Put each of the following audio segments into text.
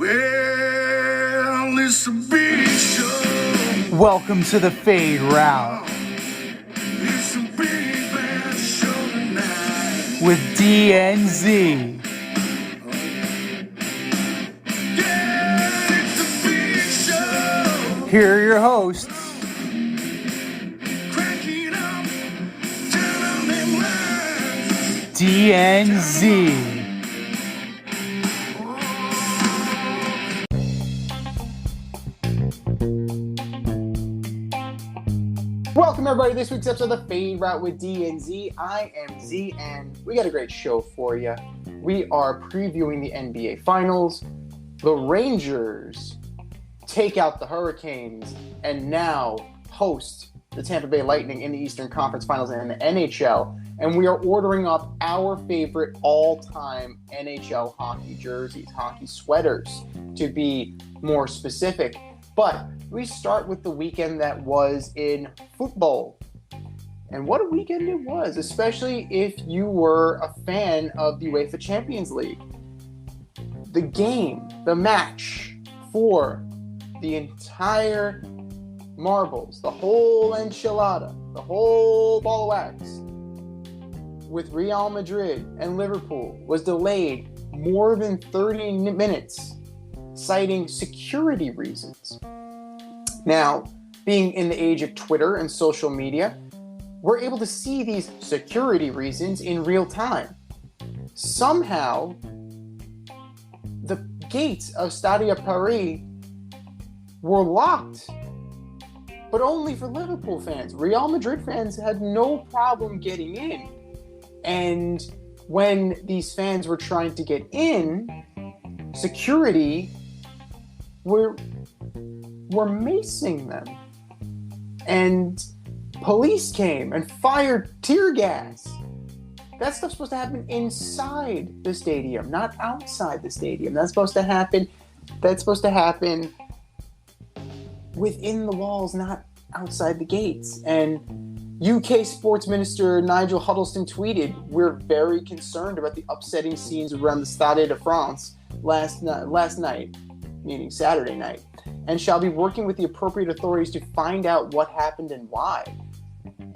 Well, it's a big show. Welcome to the Fade Route It's a big bad show tonight. with DNZ. Yeah, it's a big show. Here are your hosts, Cracking up, telling them lies. DNZ. Welcome everybody to this week's episode of the Fade Route with DNZ. I am Z, and we got a great show for you. We are previewing the NBA Finals. The Rangers take out the Hurricanes and now host the Tampa Bay Lightning in the Eastern Conference Finals and the NHL. And we are ordering up our favorite all-time NHL hockey jerseys, hockey sweaters, to be more specific. But we start with the weekend that was in football. And what a weekend it was, especially if you were a fan of the UEFA Champions League. The game, the match for the entire marbles, the whole enchilada, the whole ball of wax with Real Madrid and Liverpool was delayed more than 30 minutes, citing security reasons. Now, being in the age of Twitter and social media, we're able to see these security reasons in real time. Somehow, the gates of Stadia Paris were locked, but only for Liverpool fans. Real Madrid fans had no problem getting in. And when these fans were trying to get in, security were macing them. And police came and fired tear gas. That stuff's supposed to happen inside the stadium, not outside the stadium. That's supposed to happen within the walls, not outside the gates. And UK Sports Minister Nigel Huddleston tweeted, "We're very concerned about the upsetting scenes around the Stade de France last night, meaning Saturday night, and shall be working with the appropriate authorities to find out what happened and why."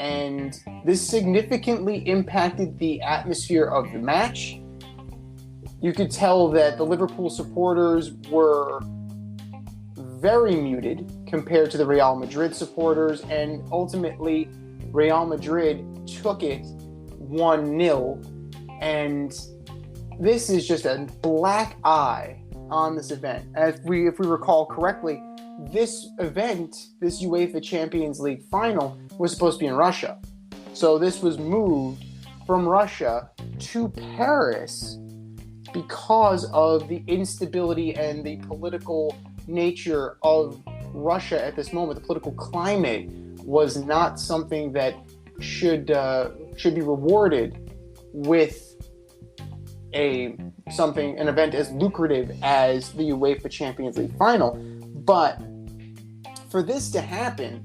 And this significantly impacted the atmosphere of the match. You could tell that the Liverpool supporters were very muted compared to the Real Madrid supporters, and ultimately Real Madrid took it 1-0, and this is just a black eye on this event. If we recall correctly, this event, this UEFA Champions League final, was supposed to be in Russia. So this was moved from Russia to Paris because of the instability and the political nature of Russia at this moment. The political climate was not something that should be rewarded with an event as lucrative as the UEFA Champions League final. But for this to happen,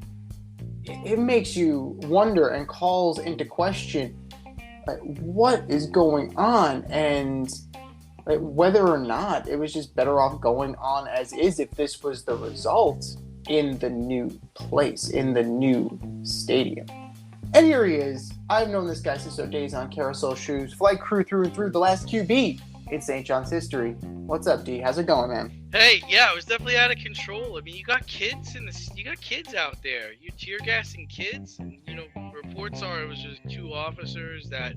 it makes you wonder and calls into question what is going on, and whether or not it was just better off going on as is if this was the result in the new place, in the new stadium. And here he is. I've known this guy since our days on Carousel Shoes, flight crew through and through, the last QB in St. John's history. What's up, D? How's it going, man? Hey, yeah, it was definitely out of control. I mean, you got kids out there. You're tear gassing kids, and reports are it was just two officers that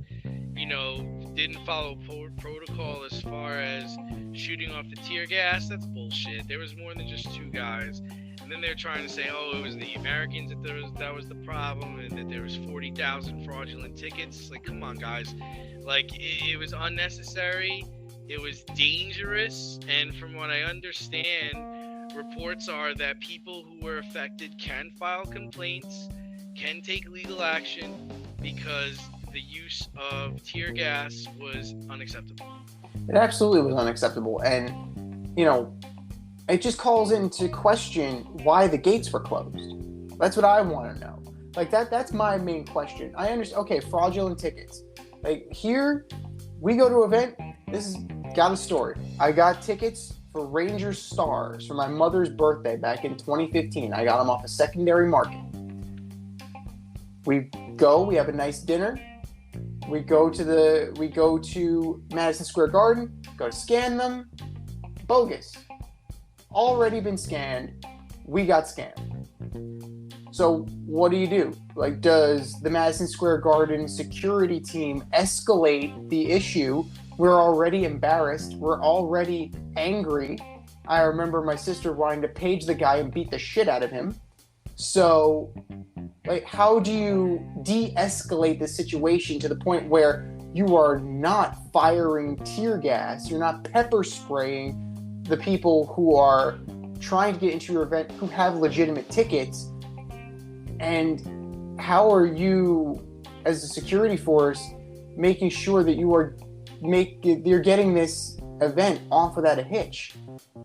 didn't follow protocol as far as shooting off the tear gas. That's bullshit. There was more than just two guys. And then they're trying to say, it was the Americans that was the problem, and that there was 40,000 fraudulent tickets. Like, come on, guys. Like, it was unnecessary. It was dangerous. And from what I understand, reports are that people who were affected can file complaints, can take legal action, because the use of tear gas was unacceptable. It absolutely was unacceptable. And, it just calls into question why the gates were closed. That's what I want to know. Like, that's my main question. I understand, okay, fraudulent tickets. Like, here, we go to an event, this has got a story. I got tickets for Rangers stars for my mother's birthday back in 2015. I got them off a secondary market. We have a nice dinner. We go to Madison Square Garden, go to scan them. Bogus. Already been scanned. We got scammed. So what do? Like, does the Madison Square Garden security team escalate the issue? We're already embarrassed. We're already angry. I remember my sister wanting to page the guy and beat the shit out of him. So, like, how do you de-escalate the situation to the point where you are not firing tear gas, you're not pepper spraying the people who are trying to get into your event who have legitimate tickets? And how are you, as a security force, making sure that you're getting this event off without a hitch?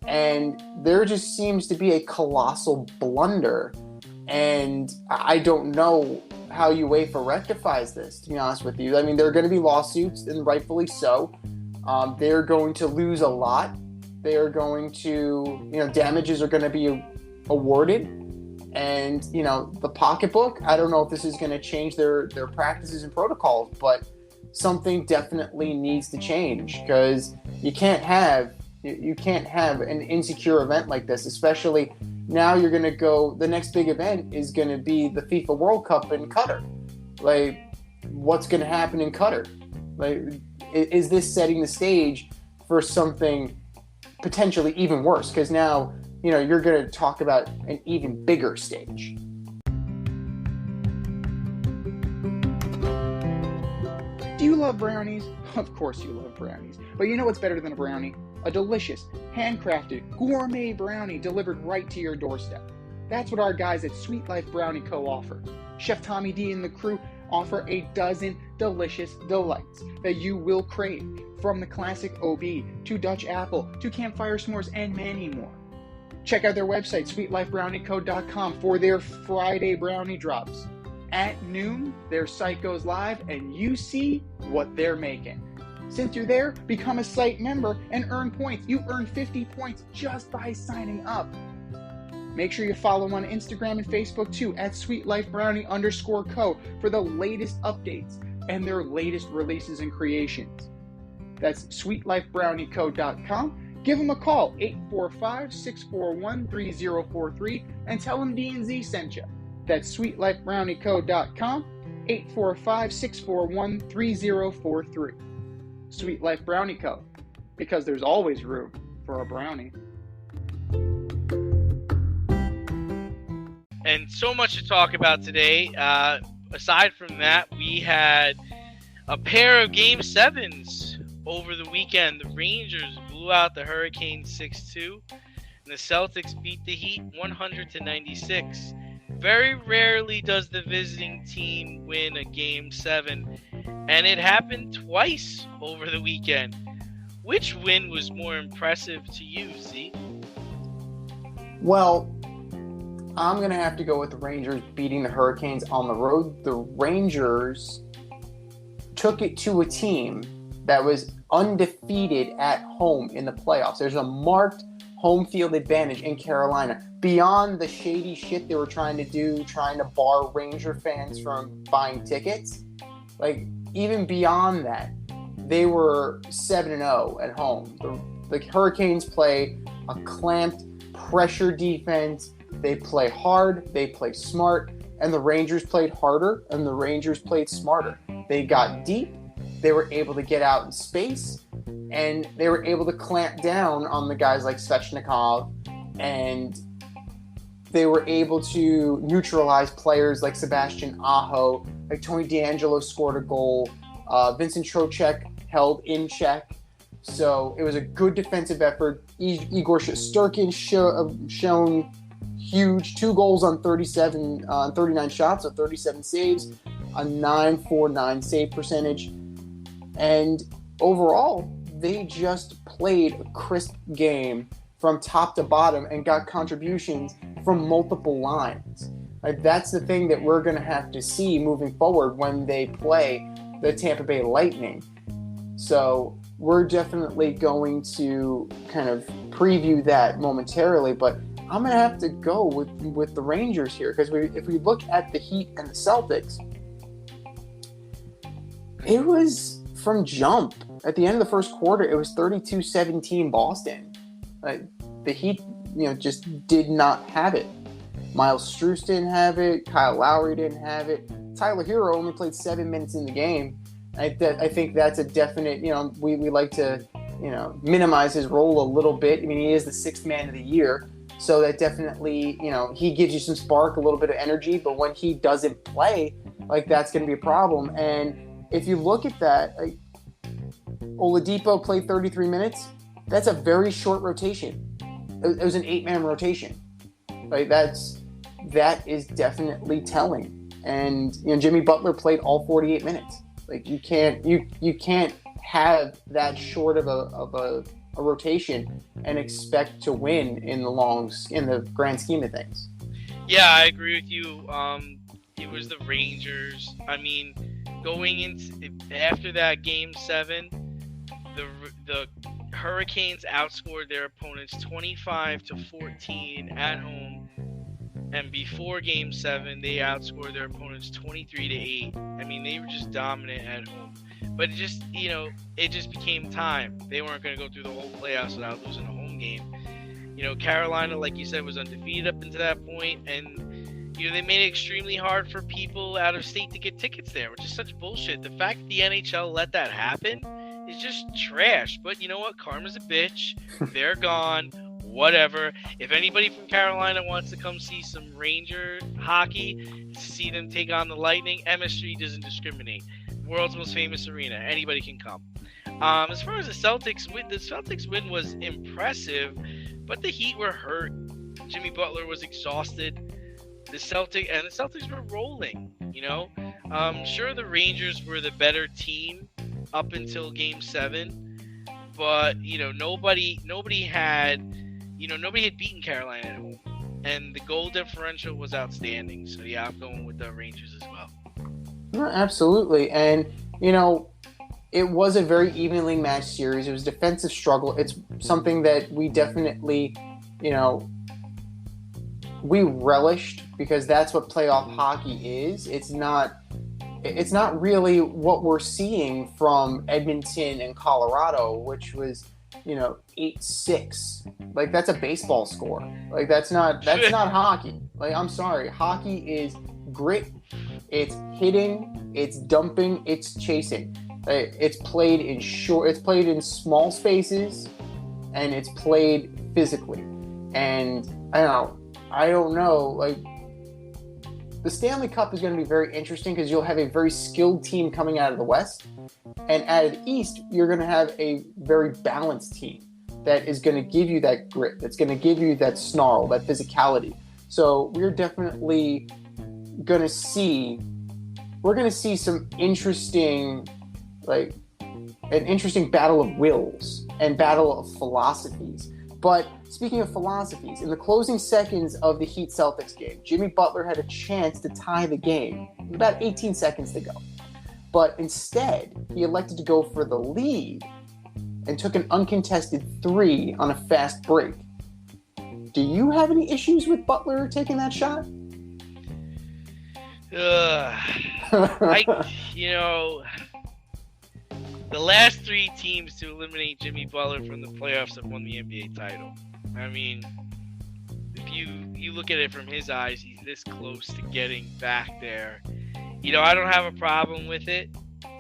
And there just seems to be a colossal blunder, and I don't know how UEFA rectifies this, to be honest with you. I mean, there are going to be lawsuits, and rightfully so. They're going to lose a lot. They are going to, damages are going to be awarded. And, the pocketbook, I don't know if this is going to change their practices and protocols, but something definitely needs to change, because you can't have an insecure event like this, especially now. You're going to go, the next big event is going to be the FIFA World Cup in Qatar. Like, what's going to happen in Qatar? Like, is this setting the stage for something potentially even worse? Because now, you're going to talk about an even bigger stage. Do you love brownies? Of course you love brownies. But you know what's better than a brownie? A delicious, handcrafted, gourmet brownie delivered right to your doorstep. That's what our guys at Sweet Life Brownie Co. offer. Chef Tommy D and the crew offer a dozen delicious delights that you will crave, from the classic OB to Dutch apple to campfire s'mores and many more. Check out their website, sweetlifebrownieco.com, for their Friday brownie drops. At noon, their site goes live and you see what they're making. Since you're there, become a site member and earn points. You earn 50 points just by signing up. Make sure you follow on Instagram and Facebook too, at sweetlifebrownie_co, for the latest updates and their latest releases and creations. That's sweetlifebrownieco.com. Give them a call, 845-641-3043, and tell them D&Z sent you. That's sweetlifebrownieco.com, 845-641-3043. Sweet Life Brownie Co., because there's always room for a brownie. And so much to talk about today. Aside from that, we had a pair of Game 7s over the weekend. The Rangers blew out the Hurricanes 6-2, and the Celtics beat the Heat 100-96. Very rarely does the visiting team win a Game 7, and it happened twice over the weekend. Which win was more impressive to you, Z? Well, I'm going to have to go with the Rangers beating the Hurricanes on the road. The Rangers took it to a team that was undefeated at home in the playoffs. There's a marked home field advantage in Carolina, beyond the shady shit they were trying to do, trying to bar Ranger fans from buying tickets. Like, even beyond that, they were 7-0 at home. The Hurricanes play a clamped pressure defense. They play hard, they play smart, and the Rangers played harder, and the Rangers played smarter. They got deep, they were able to get out in space, and they were able to clamp down on the guys like Svechnikov, and they were able to neutralize players like Sebastian Aho, like Tony DeAngelo scored a goal, Vincent Trocheck held in check. So it was a good defensive effort. Igor Shesterkin shown huge, 2 goals on 39 shots, so 37 saves, a 9.49 save percentage. And overall, they just played a crisp game from top to bottom and got contributions from multiple lines. Like, that's the thing that we're going to have to see moving forward when they play the Tampa Bay Lightning. So we're definitely going to kind of preview that momentarily, but I'm going to have to go with the Rangers here because if we look at the Heat and the Celtics, it was from jump. At the end of the first quarter, it was 32-17 Boston. The Heat, just did not have it. Miles Strus didn't have it. Kyle Lowry didn't have it. Tyler Hero only played 7 minutes in the game. I think that's a definite, we like to, minimize his role a little bit. I mean, he is the 6th man of the year. So that definitely, he gives you some spark, a little bit of energy. But when he doesn't play, that's going to be a problem. And if you look at that, Oladipo played 33 minutes. That's a very short rotation. It was an 8-man rotation. That is definitely telling. And Jimmy Butler played all 48 minutes. You can't have that short of a rotation and expect to win in the grand scheme of things. Yeah, I agree with you. It was the Rangers. I mean, going into after that Game 7, the Hurricanes outscored their opponents 25-14 at home, and before Game 7, they outscored their opponents 23-8. I mean, they were just dominant at home. But it just became time. They weren't going to go through the whole playoffs without losing a home game. Carolina, like you said, was undefeated up until that point, and they made it extremely hard for people out of state to get tickets there, which is such bullshit. The fact that the NHL let that happen is just trash. But you know what? Karma's a bitch. They're gone. Whatever. If anybody from Carolina wants to come see some Ranger hockey, to see them take on the Lightning, MS3 doesn't discriminate. World's most famous arena. Anybody can come. As far as the Celtics win was impressive, but the Heat were hurt. Jimmy Butler was exhausted. The Celtics were rolling. Sure, the Rangers were the better team up until Game 7, but nobody had beaten Carolina at home, and the goal differential was outstanding. So yeah, I'm going with the Rangers as well. Absolutely, and it was a very evenly matched series. It was a defensive struggle. It's something that we definitely, we relished because that's what playoff hockey is. It's not really what we're seeing from Edmonton and Colorado, which was 8-6. That's a baseball score. That's not hockey. I'm sorry. Hockey is grit. It's hitting, it's dumping, it's chasing. It's played in small spaces, and it's played physically. And I don't know. The Stanley Cup is going to be very interesting because you'll have a very skilled team coming out of the West, and out of the East, you're going to have a very balanced team that is going to give you that grit, that's going to give you that snarl, that physicality. So we're definitely going to see some interesting, an interesting battle of wills and battle of philosophies. But speaking of philosophies, in the closing seconds of the Heat-Celtics game, Jimmy Butler had a chance to tie the game with about 18 seconds to go. But instead, he elected to go for the lead and took an uncontested 3 on a fast break. Do you have any issues with Butler taking that shot? The last 3 teams to eliminate Jimmy Butler from the playoffs have won the NBA title. I mean, if you look at it from his eyes, he's this close to getting back there. I don't have a problem with it.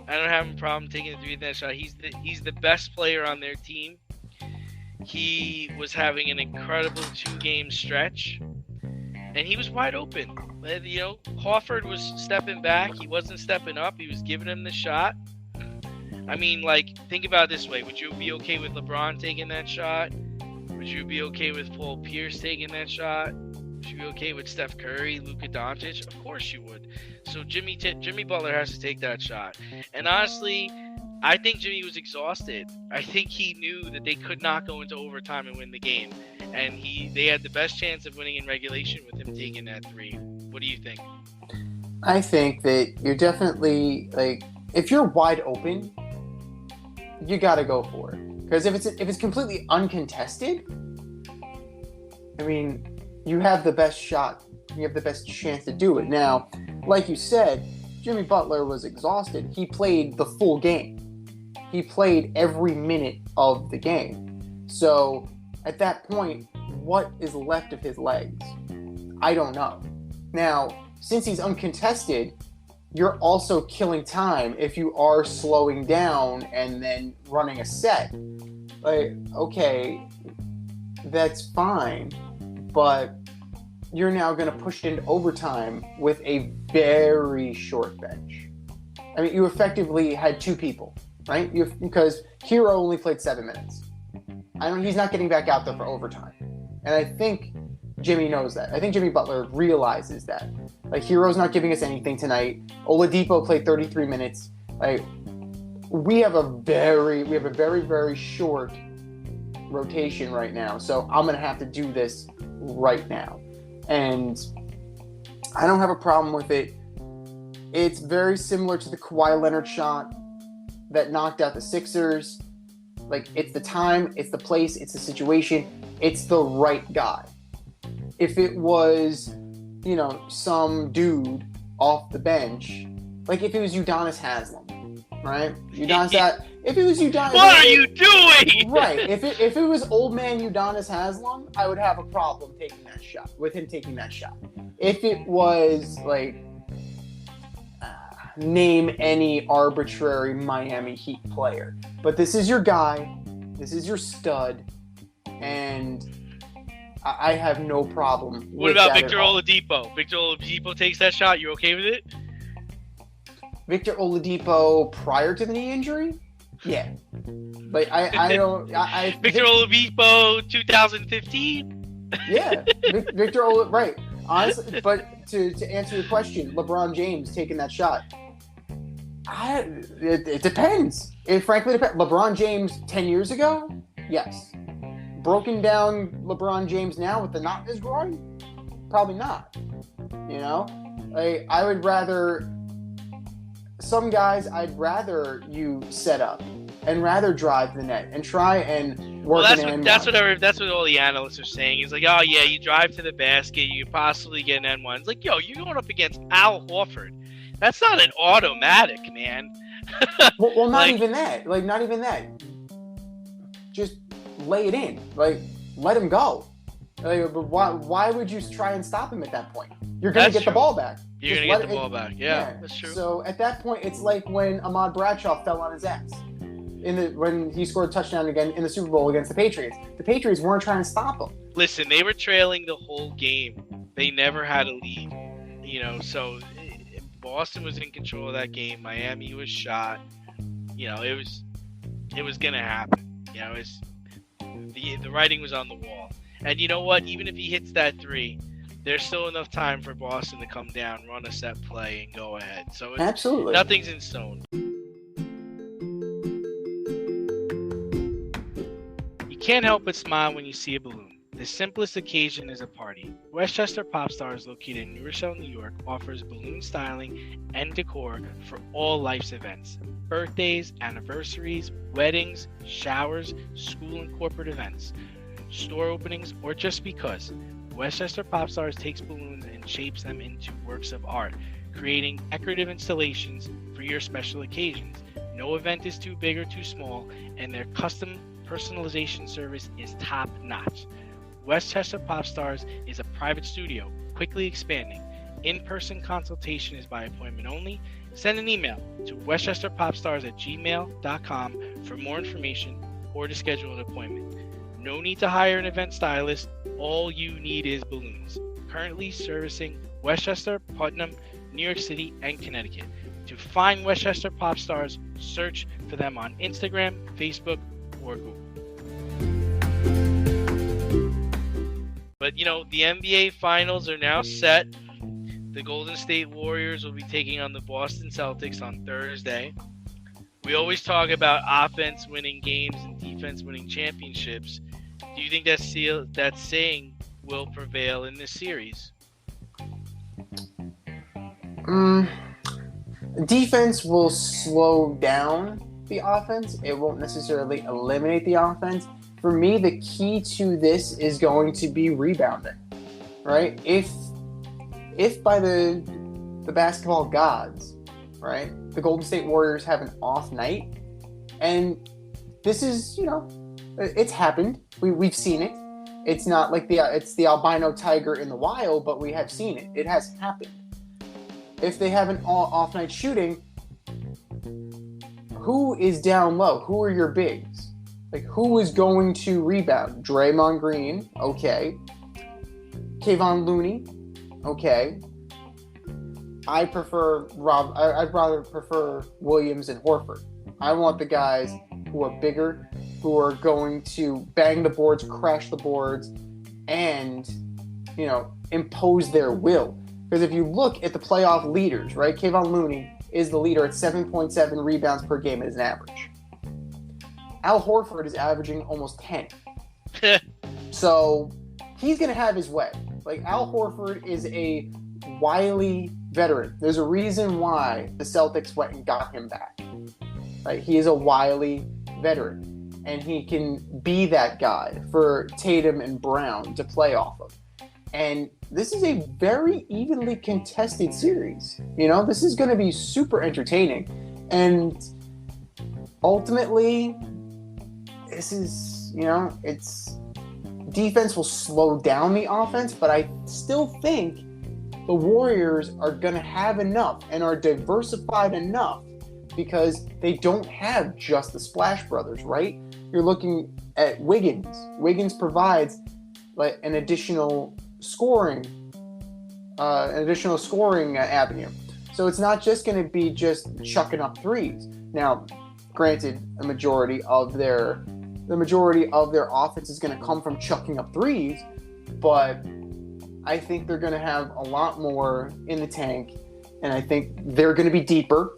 I don't have a problem taking the 3 in that shot. He's the best player on their team. He was having an incredible 2-game stretch, and he was wide open. Horford was stepping back. He wasn't stepping up. He was giving him the shot. I mean, think about it this way. Would you be okay with LeBron taking that shot? Would you be okay with Paul Pierce taking that shot? Would you be okay with Steph Curry, Luka Doncic? Of course you would. So Jimmy Butler has to take that shot. And honestly, I think Jimmy was exhausted. I think he knew that they could not go into overtime and win the game. And they had the best chance of winning in regulation with him taking that 3. What do you think? I think that you're definitely, if you're wide open, you got to go for it. Because if it's completely uncontested, I mean, you have the best shot. You have the best chance to do it. Now, like you said, Jimmy Butler was exhausted. He played the full game. He played every minute of the game. So at that point, what is left of his legs? I don't know. Now, since he's uncontested, you're also killing time if you are slowing down and then running a set. Like, okay, that's fine, but you're now going to push it into overtime with a very short bench. I mean, you effectively had two people, right? Because Hero only played 7 minutes. He's not getting back out there for overtime. And I think Jimmy knows that. I think Jimmy Butler realizes that. Like, Hero's not giving us anything tonight. Oladipo played 33 minutes. Like, we have a very, very short rotation right now. So I'm going to have to do this right now. And I don't have a problem with it. It's very similar to the Kawhi Leonard shot that knocked out the Sixers. Like, it's the time, it's the place, it's the situation, it's the right guy. If it was, some dude off the bench, like if it was Udonis Haslem, right? If it was Udonis, what are you doing? Right. If it was old man Udonis Haslem, I would have a problem taking that shot. If it was like name any arbitrary Miami Heat player, but this is your guy, this is your stud, and I have no problem with What about that Victor Oladipo? Victor Oladipo takes that shot. You okay with it? Victor Oladipo prior to the knee injury? Yeah. But I don't... Victor Oladipo 2015? Yeah. Victor Oladipo... Right. Honestly, but to answer your question, LeBron James taking that shot, it depends. It frankly depends. LeBron James 10 years ago? Yes. Broken down LeBron James now with the knot in his groin? Probably not. I would rather... Some guys, I'd rather you set up and rather drive the net and try and work that's what all the analysts are saying. It's like, oh yeah, you drive to the basket, you possibly get an N1. It's like, yo, you're going up against Al Horford. That's not an automatic, man. well, not even that. Like, not even that. Just lay it in. Like, let him go. Like, but why would you try and stop him at that point? You're going to get the ball back. You're going to get the ball back. Yeah, that's true. So at that point, it's like when Ahmad Bradshaw fell on his ass when he scored a touchdown again in the Super Bowl against the Patriots. The Patriots weren't trying to stop him. Listen, they were trailing the whole game. They never had a lead. So Boston was in control of that game. Miami was shot. It was going to happen. The writing was on the wall. And you know what? Even if he hits that three, there's still enough time for Boston to come down, run a set play, and go ahead. So absolutely, nothing's in stone. You can't help but smile when you see a balloon. The simplest occasion is a party. Westchester Pop Stars, located in New Rochelle, New York, offers balloon styling and decor for all life's events. Birthdays, anniversaries, weddings, showers, school and corporate events, store openings, or just because. Westchester Pop Stars takes balloons and shapes them into works of art, creating decorative installations for your special occasions. No event is too big or too small, and their custom personalization service is top-notch. Westchester Pop Stars is a private studio, quickly expanding. In-person consultation is by appointment only. Send an email to westchesterpopstars@gmail.com for more information or to schedule an appointment. No need to hire an event stylist. All you need is balloons. Currently servicing Westchester, Putnam, New York City, and Connecticut. To find Westchester Pop Stars, search for them on Instagram, Facebook, or Google. But, the NBA Finals are now set. The Golden State Warriors will be taking on the Boston Celtics on Thursday. We always talk about offense winning games and defense winning championships. Do you think that saying will prevail in this series? Defense will slow down the offense. It won't necessarily eliminate the offense. For me, the key to this is going to be rebounding, right? If by the basketball gods, right, the Golden State Warriors have an off night, and this is, it's happened. We've seen it. It's not like it's the albino tiger in the wild, but we have seen it. It has happened. If they have an off night shooting, who is down low? Who are your bigs? Like, who is going to rebound? Draymond Green, okay. Kevon Looney, okay. I'd rather prefer Williams and Horford. I want the guys who are bigger, who are going to bang the boards, crash the boards, and, impose their will. Because if you look at the playoff leaders, right, Kevon Looney is the leader at 7.7 rebounds per game as an average. Al Horford is averaging almost 10. So he's going to have his way. Like, Al Horford is a wily veteran. There's a reason why the Celtics went and got him back. Right? He is a wily veteran, and he can be that guy for Tatum and Brown to play off of. And this is a very evenly contested series. This is going to be super entertaining. And ultimately, this is, it's defense will slow down the offense, but I still think the Warriors are going to have enough and are diversified enough because they don't have just the Splash Brothers, right? You're looking at Wiggins. Wiggins provides like an additional scoring avenue. So it's not just going to be just chucking up threes. Now, granted, the majority of their offense is going to come from chucking up threes, but I think they're going to have a lot more in the tank, and I think they're going to be deeper,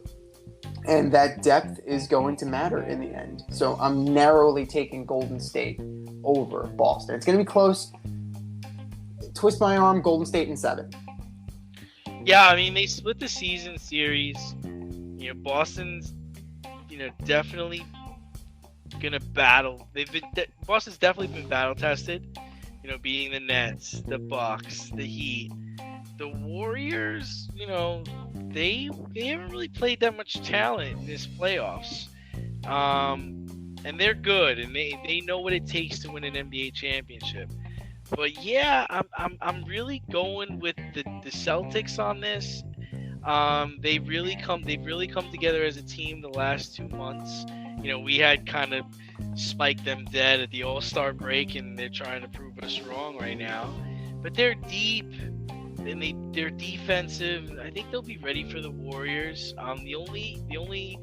and that depth is going to matter in the end. So I'm narrowly taking Golden State over Boston. It's going to be close. Twist my arm, Golden State in 7. Yeah, I mean, they split the season series. Boston's, definitely gonna battle. Boston's definitely been battle tested. Beating the Nets, the Bucks, the Heat, the Warriors. They haven't really played that much talent in this playoffs. And they're good, and they know what it takes to win an NBA championship. But yeah, I'm really going with the Celtics on this. They've really come together as a team the last 2 months. We had kind of spiked them dead at the All-Star break, and they're trying to prove us wrong right now. But they're deep, and they're defensive. I think they'll be ready for the Warriors. The only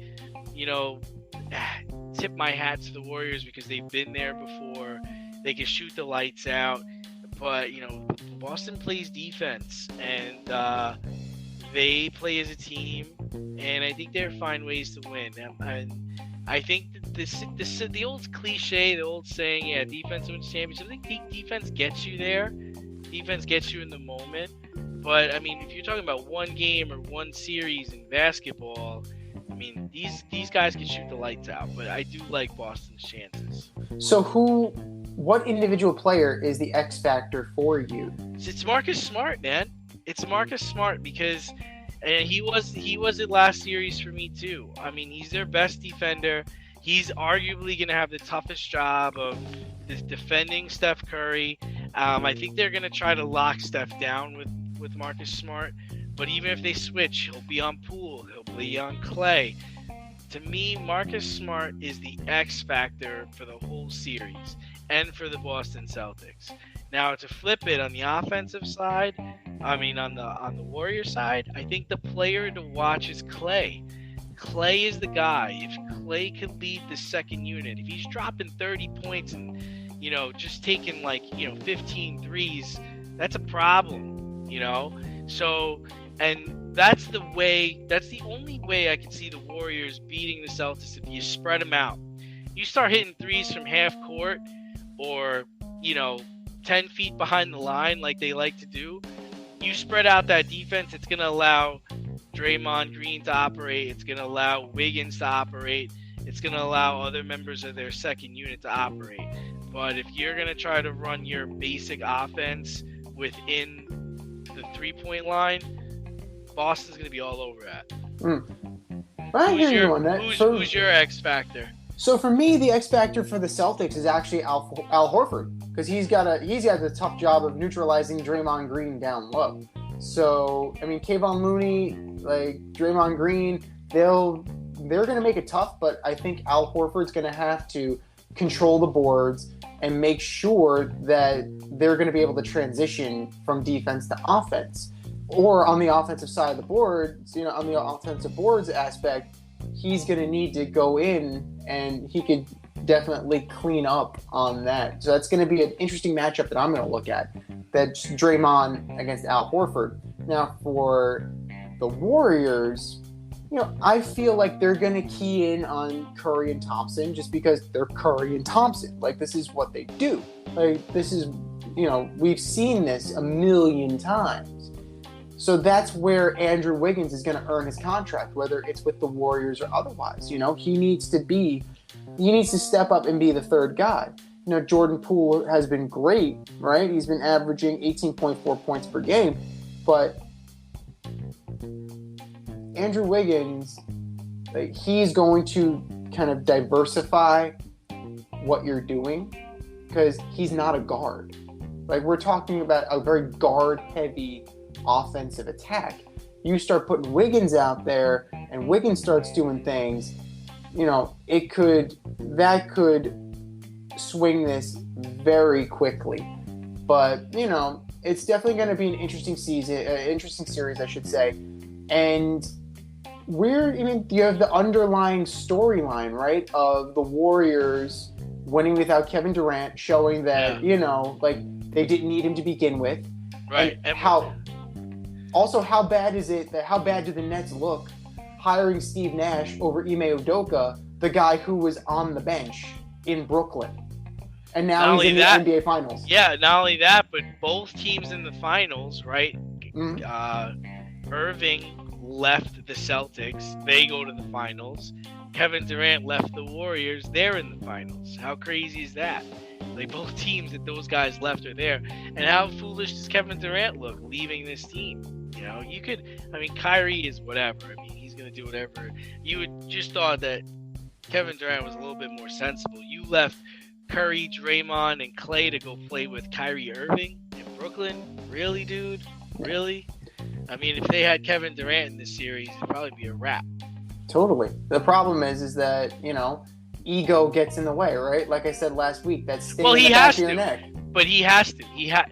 tip my hat to the Warriors because they've been there before. They can shoot the lights out. But, Boston plays defense, and they play as a team, and I think they'll find ways to win. And I think that the old cliche, the old saying, yeah, defense wins championships. I think defense gets you there. Defense gets you in the moment. But, I mean, if you're talking about one game or one series in basketball, I mean, these guys can shoot the lights out. But I do like Boston's chances. So what individual player is the X factor for you? It's Marcus Smart, man. It's Marcus Smart because he was it last series for me too. I mean, he's their best defender. He's arguably going to have the toughest job of defending Steph Curry. I think they're going to try to lock Steph down with Marcus Smart. But even if they switch, he'll be on Poole. He'll be on Clay. To me, Marcus Smart is the X factor for the whole series and for the Boston Celtics. Now, to flip it on the offensive side, on the Warriors side, I think the player to watch is Clay. Clay is the guy. If Clay could lead the second unit, if he's dropping 30 points and, just taking 15 threes, that's a problem, So, and that's the only way I can see the Warriors beating the Celtics if you spread them out. You start hitting threes from half court or, 10 feet behind the line like they like to do. You spread out that defense, it's going to allow Draymond Green to operate. It's going to allow Wiggins to operate. It's going to allow other members of their second unit to operate. But if you're going to try to run your basic offense within the three-point line, Boston's going to be all over that. I hear you on that. Who's your X factor? So for me, the X factor for the Celtics is actually Al Horford, because he's got the tough job of neutralizing Draymond Green down low. So I mean, Kevon Looney, like Draymond Green, they're going to make it tough, but I think Al Horford's going to have to control the boards and make sure that they're going to be able to transition from defense to offense. Or on the offensive side of the boards, on the offensive boards aspect, he's going to need to go in and he could definitely clean up on that. So that's going to be an interesting matchup that I'm going to look at. That's Draymond against Al Horford. Now for the Warriors, I feel like they're going to key in on Curry and Thompson just because they're Curry and Thompson. Like, this is what they do. Like, this is, we've seen this a million times. So that's where Andrew Wiggins is going to earn his contract, whether it's with the Warriors or otherwise. He needs to step up and be the third guy. Jordan Poole has been great, right? He's been averaging 18.4 points per game, but Andrew Wiggins, he's going to kind of diversify what you're doing because he's not a guard. Like, we're talking about a very guard-heavy offensive attack. You start putting Wiggins out there and Wiggins starts doing things, that could swing this very quickly. But, it's definitely going to be an interesting series, I should say. And you have the underlying storyline, right, of the Warriors winning without Kevin Durant, showing that, they didn't need him to begin with. Right. And how bad do the Nets look hiring Steve Nash over Ime Udoka, the guy who was on the bench in Brooklyn? And now he's in the NBA Finals. Yeah, not only that, but both teams in the finals, right? Mm-hmm. Irving left the Celtics. They go to the finals. Kevin Durant left the Warriors. They're in the finals. How crazy is that? Like, both teams that those guys left are there. And how foolish does Kevin Durant look leaving this team? Kyrie is whatever. He's going to do whatever. You would just thought that Kevin Durant was a little bit more sensible. You left Curry, Draymond, and Clay to go play with Kyrie Irving in Brooklyn? Really, dude? Really? If they had Kevin Durant in this series, it'd probably be a wrap. Totally. The problem is that, ego gets in the way, right? Like I said last week, that's sting in the back of your neck. But he has to. He had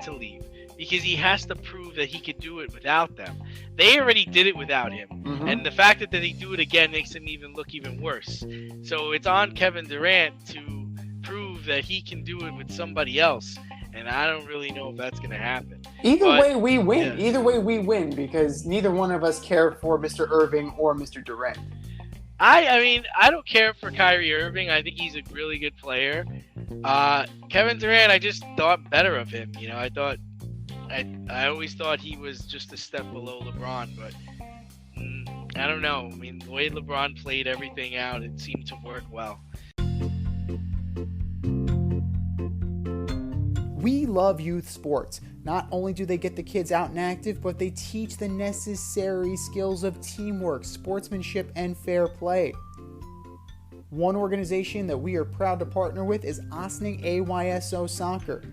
to leave because he has to prove that he could do it without them. They already did it without him. Mm-hmm. And the fact that they do it again makes him look even worse. So it's on Kevin Durant to prove that he can do it with somebody else. And I don't really know if that's going to happen. Either way, we win. Yeah. Either way, we win because neither one of us care for Mr. Irving or Mr. Durant. I don't care for Kyrie Irving. I think he's a really good player. Kevin Durant, I just thought better of him. I always thought he was just a step below LeBron, but I don't know. The way LeBron played everything out, it seemed to work well. We love youth sports. Not only do they get the kids out and active, but they teach the necessary skills of teamwork, sportsmanship, and fair play. One organization that we are proud to partner with is Ossining AYSO Soccer.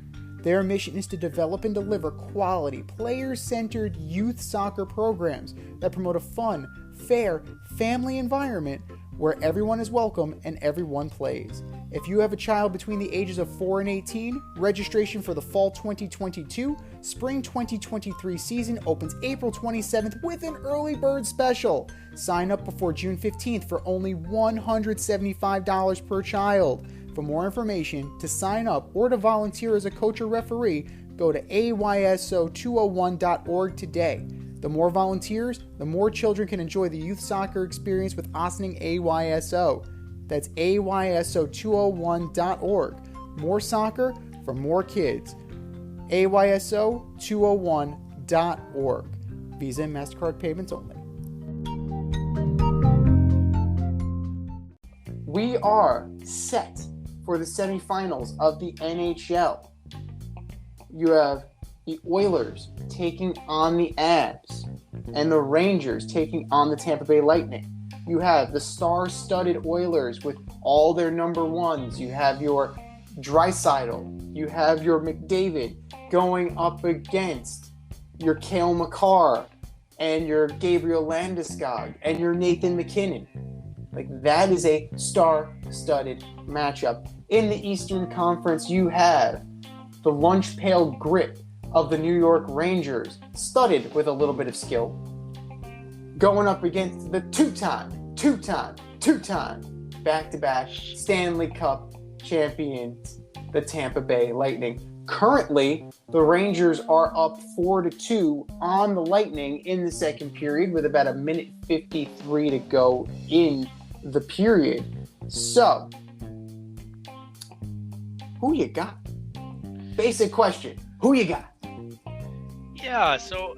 Their mission is to develop and deliver quality, player-centered youth soccer programs that promote a fun, fair, family environment where everyone is welcome and everyone plays. If you have a child between the ages of 4 and 18, registration for the Fall 2022, Spring 2023 season opens April 27th with an early bird special. Sign up before June 15th for only $175 per child. For more information, to sign up, or to volunteer as a coach or referee, go to ayso201.org today. The more volunteers, the more children can enjoy the youth soccer experience with Ossining AYSO. That's ayso201.org. More soccer for more kids. ayso201.org. Visa and MasterCard payments only. we are set for the semifinals of the NHL. You have the Oilers taking on the Avs and the Rangers taking on the Tampa Bay Lightning. You have the star-studded Oilers with all their number ones. You have your Draisaitl. You have your McDavid going up against your Cale Makar and your Gabriel Landeskog and your Nathan McKinnon. Like, that is a star-studded matchup. In the Eastern Conference, you have the lunch pail grip of the New York Rangers, studded with a little bit of skill, going up against the two-time, back-to-back Stanley Cup champions, the Tampa Bay Lightning. Currently, the Rangers are up 4-2 on the Lightning in the second period with about 1:53 to go in the period. So, who you got? Basic question. Who you got? Yeah, so,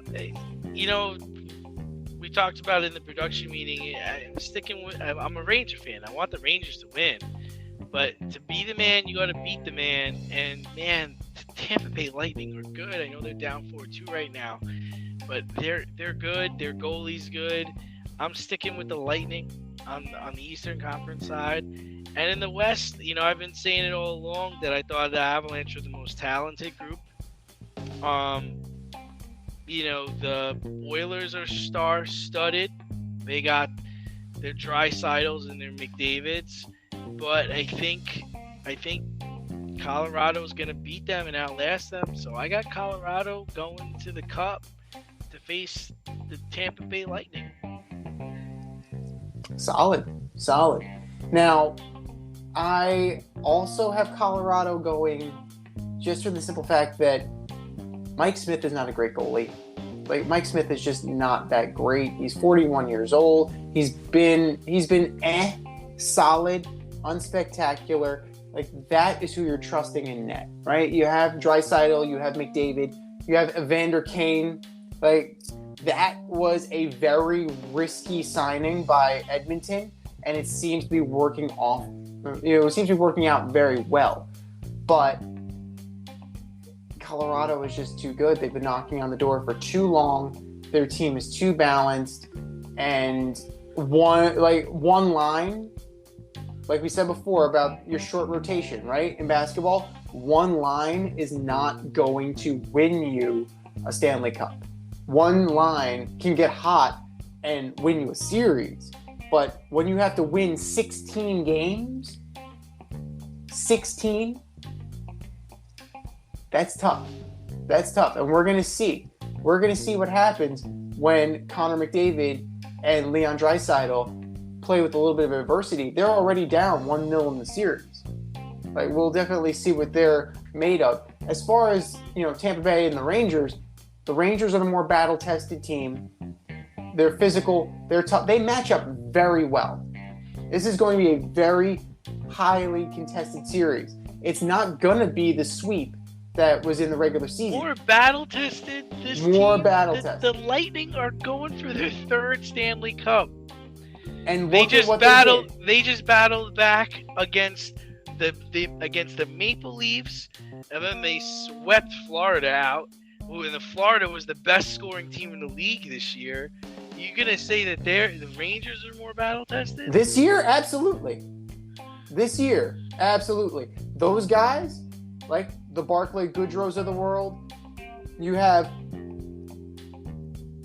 we talked about it in the production meeting. I'm a Ranger fan. I want the Rangers to win. But to be the man, you got to beat the man. And, man, the Tampa Bay Lightning are good. I know they're down 4-2 right now. But they're good. Their goalie's good. I'm sticking with the Lightning on the Eastern Conference side. And in the West, I've been saying it all along that I thought the Avalanche were the most talented group. The Oilers are star-studded. They got their Draisaitl's and their McDavids. But I think Colorado's going to beat them and outlast them. So I got Colorado going to the Cup to face the Tampa Bay Lightning. Solid. Now, I also have Colorado going just for the simple fact that Mike Smith is not a great goalie. Like, Mike Smith is just not that great. He's 41 years old. He's been solid, unspectacular. Like, that is who you're trusting in net, right? You have Draisaitl, you have McDavid, you have Evander Kane. Like, that was a very risky signing by Edmonton, and it seems to be working out very well. But Colorado is just too good. They've been knocking on the door for too long. Their team is too balanced, and one line, like we said before about your short rotation, right? In basketball, one line is not going to win you a Stanley Cup. One line can get hot and win you a series, but when you have to win 16 games, that's tough. And we're going to see what happens when Connor McDavid and Leon Draisaitl play with a little bit of adversity. They're already down 1-0 in the series. Like, we'll definitely see what they're made of. As far as, Tampa Bay and the Rangers are the more battle-tested team. They're physical, they're tough. They match up very well. This is going to be a very highly contested series. It's not going to be the sweep that was in the regular season. More battle-tested. The Lightning are going for their third Stanley Cup. And They just battled back against the Maple Leafs, and then they swept Florida out. And the Florida was the best scoring team in the league this year. You gonna say that the Rangers are more battle-tested? This year, absolutely. Those guys, like the Barclay Goodrows of the world, you have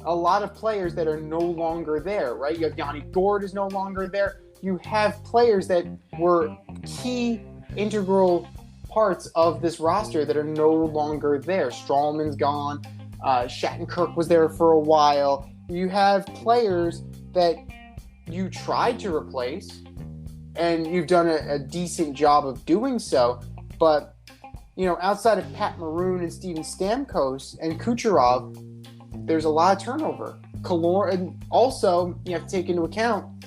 a lot of players that are no longer there, right? You have Yanni Gourde is no longer there. You have players that were key, integral parts of this roster that are no longer there. Strawman's gone. Shattenkirk was there for a while. You have players that you tried to replace, and you've done a decent job of doing so. But, outside of Pat Maroon and Steven Stamkos and Kucherov, there's a lot of turnover. And also, you have to take into account,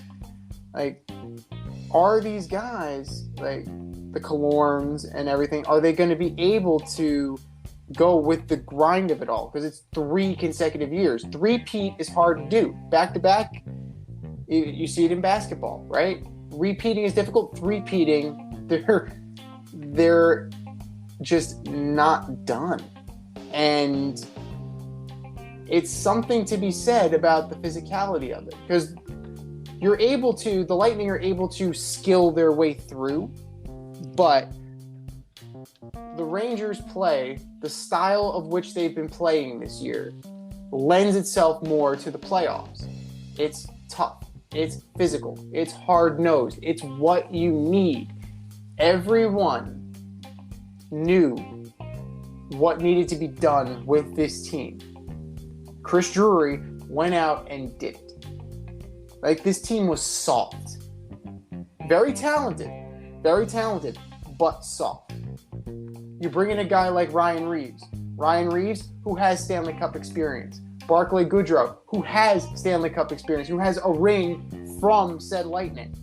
are these guys, the Killorns and everything, are they going to be able to go with the grind of it all? Because it's 3 consecutive years. Three-peat is hard to do. Back-to-back, you see it in basketball, right? repeating is difficult. Three-peating, they're just not done. And it's something to be said about the physicality of it, because the Lightning are able to skill their way through, but the Rangers play, the style of which they've been playing this year, lends itself more to the playoffs. It's tough. It's physical. It's hard-nosed. It's what you need. Everyone knew what needed to be done with this team. Chris Drury went out and did it. Like, this team was soft. Very talented, but soft. You bring in a guy like Ryan Reeves, who has Stanley Cup experience. Barclay Goodrow, who has Stanley Cup experience, who has a ring from said Lightning.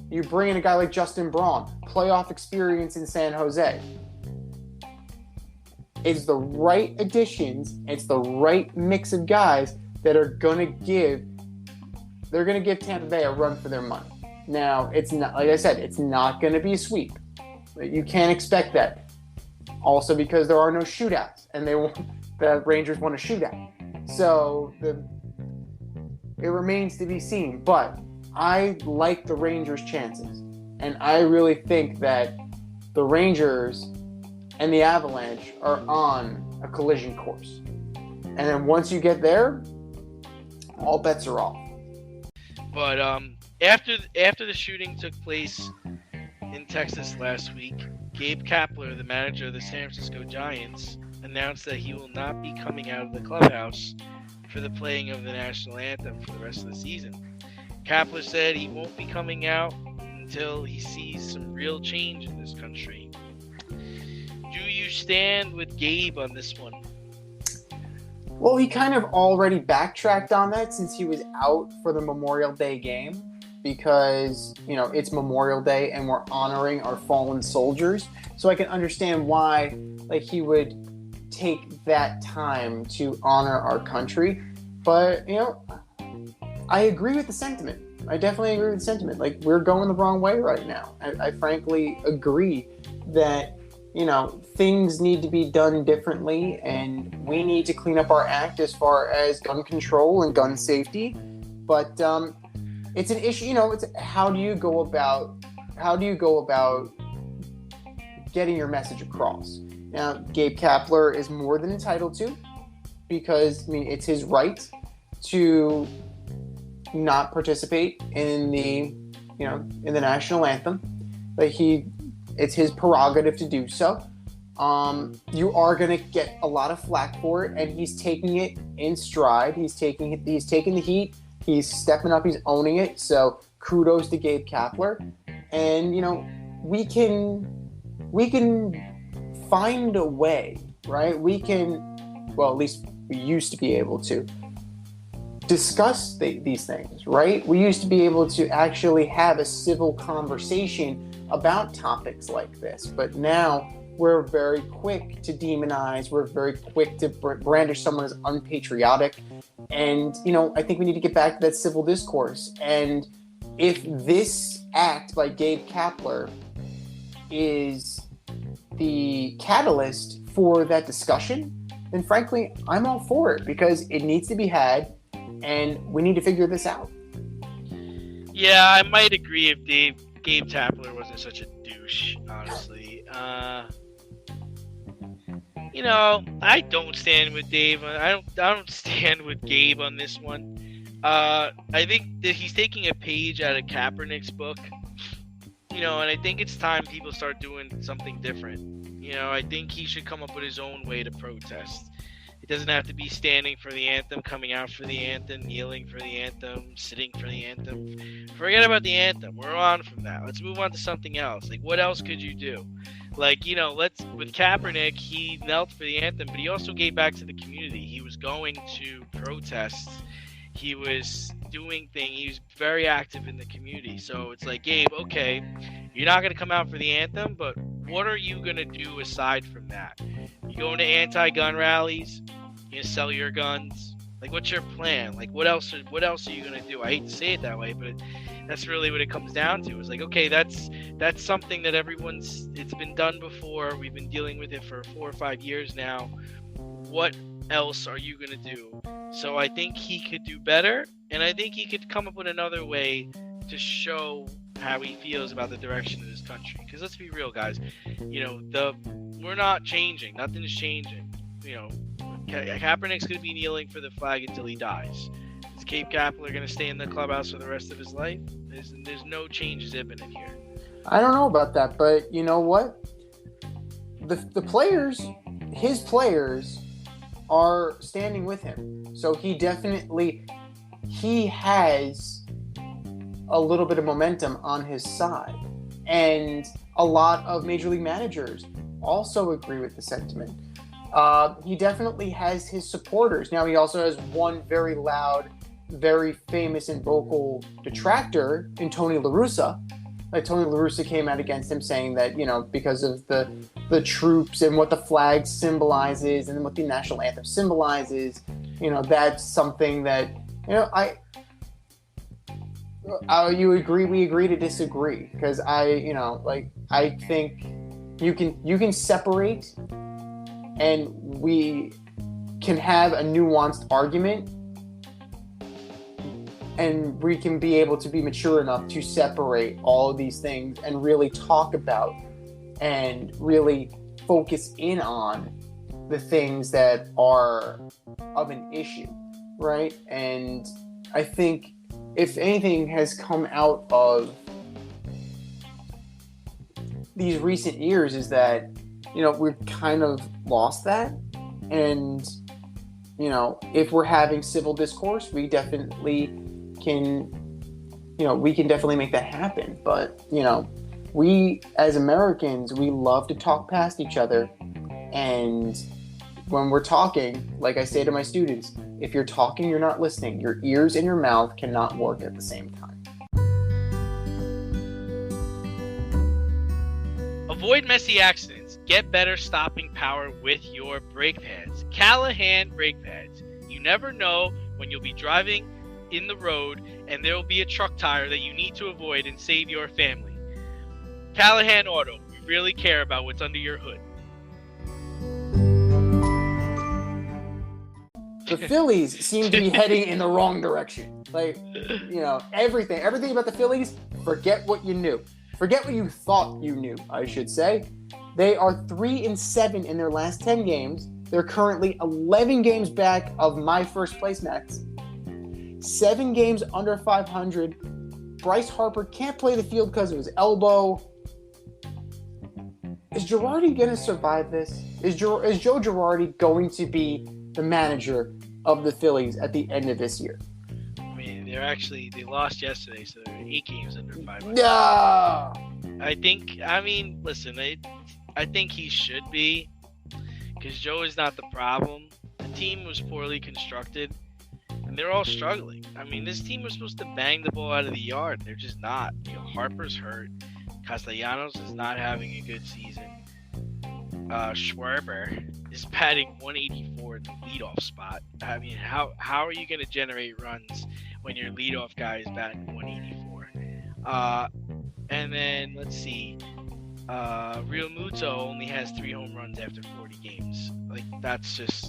You bring in a guy like Justin Braun, playoff experience in San Jose. It's the right additions, it's the right mix of guys that are going to give Tampa Bay a run for their money. Now, it's not, like I said, it's not going to be a sweep. You can't expect that. Also because there are no shootouts, and the Rangers want a shootout. So it remains to be seen. But I like the Rangers' chances. And I really think that the Rangers and the Avalanche are on a collision course. And then once you get there, all bets are off. But after the shooting took place in Texas last week, Gabe Kapler, the manager of the San Francisco Giants, announced that he will not be coming out of the clubhouse for the playing of the national anthem for the rest of the season. Kapler said he won't be coming out until he sees some real change in this country. Do you stand with Gabe on this one? Well, he kind of already backtracked on that since he was out for the Memorial Day game, because, it's Memorial Day and we're honoring our fallen soldiers. So I can understand why, he would take that time to honor our country. But, I agree with the sentiment. I definitely agree with the sentiment. We're going the wrong way right now. I frankly agree that, things need to be done differently, and we need to clean up our act as far as gun control and gun safety. But it's an issue. It's how do you go about getting your message across? Now, Gabe Kapler is more than entitled to, because it's his right to not participate in the national anthem. It's his prerogative to do so. You are going to get a lot of flack for it, and he's taking it in stride. He's taking the heat. He's stepping up. He's owning it. So kudos to Gabe Kapler. And we can find a way, right? We can, well, at least we used to be able to discuss these things, right? We used to be able to actually have a civil conversation about topics like this, but now we're very quick to demonize. We're very quick to brandish someone as unpatriotic. And, I think we need to get back to that civil discourse. And if this act by Gabe Kapler is the catalyst for that discussion, then frankly, I'm all for it, because it needs to be had, and we need to figure this out. Yeah, I might agree if Gabe Kapler wasn't such a douche, honestly. I don't stand with Dave. I don't stand with Gabe on this one. I think that he's taking a page out of Kaepernick's book. And I think it's time people start doing something different. I think he should come up with his own way to protest. It doesn't have to be standing for the anthem, coming out for the anthem, kneeling for the anthem, sitting for the anthem. Forget about the anthem. We're on from that. Let's move on to something else. What else could you do? With Kaepernick, he knelt for the anthem, but he also gave back to the community. He was going to protests. He was doing things. He was very active in the community. So it's Gabe, okay, you're not going to come out for the anthem, but what are you going to do aside from that? You going to anti-gun rallies? You going to sell your guns? What's your plan? What else are you going to do? I hate to say it that way, but That's really what it comes down to. It's like, okay, that's something that it's been done before. We've been dealing with it for 4 or 5 years now. What else are you going to do? So I think he could do better, and I think he could come up with another way to show how he feels about the direction of this country. Because let's be real, guys. We're not changing. Nothing's changing. Kaepernick's going to be kneeling for the flag until he dies. Is Cape Capela going to stay in the clubhouse for the rest of his life? There's no changes imminent here. I don't know about that, but you know what? The players, his players, are standing with him. So he has a little bit of momentum on his side. And a lot of Major League managers also agree with the sentiment. He definitely has his supporters. Now, he also has one very loud, very famous and vocal detractor in Tony La Russa. Like, Tony La Russa came out against him saying that, because of the troops and what the flag symbolizes and what the national anthem symbolizes, that's something that, you agree, we agree to disagree. Because I think you can separate, and we can have a nuanced argument, and we can be able to be mature enough to separate all of these things and really talk about and really focus in on the things that are of an issue, right? And I think if anything has come out of these recent years is that, we've kind of lost that. And, if we're having civil discourse, we definitely can definitely make that happen. But, we as Americans, we love to talk past each other. And when we're talking, like I say to my students, if you're talking, you're not listening. Your ears and your mouth cannot work at the same time. Avoid messy accidents. Get better stopping power with your brake pads. Callahan brake pads. You never know when you'll be driving in the road and there will be a truck tire that you need to avoid and save your family. Callahan Auto. We really care about what's under your hood. The Phillies seem to be heading in the wrong direction. Everything about the Phillies, forget what you knew. Forget what you thought you knew, I should say. They are 3-7 in their last 10 games. They're currently 11 games back of my first place Mets. 7 games under 500. Bryce Harper can't play the field because of his elbow. Is Girardi going to survive this? Is Joe Girardi going to be the manager of the Phillies at the end of this year? I mean, they lost yesterday, so they're 8 games under 500. No! I think he should be, because Joe is not the problem. The team was poorly constructed, and they're all struggling. I mean, this team was supposed to bang the ball out of the yard. They're just not. Harper's hurt. Castellanos is not having a good season. Schwarber is batting 184 at the leadoff spot. I mean, how are you going to generate runs when your leadoff guy is batting 184? And then, let's see. Real Muto only has 3 home runs after 40 games. That's just...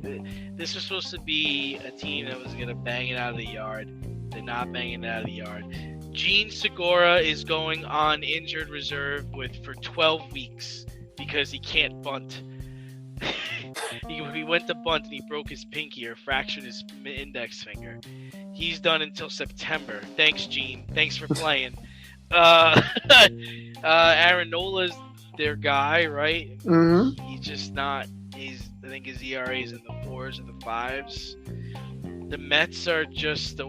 This was supposed to be a team that was going to bang it out of the yard. They're not banging it out of the yard. Gene Segura is going on injured reserve for 12 weeks because he can't bunt. He went to bunt and he broke his pinky or fractured his index finger. He's done until September. Thanks, Gene. Thanks for playing. Aaron Nola's their guy, right? Mm-hmm. He's just not. I think his ERA is in the 4s or the 5s. The Mets are just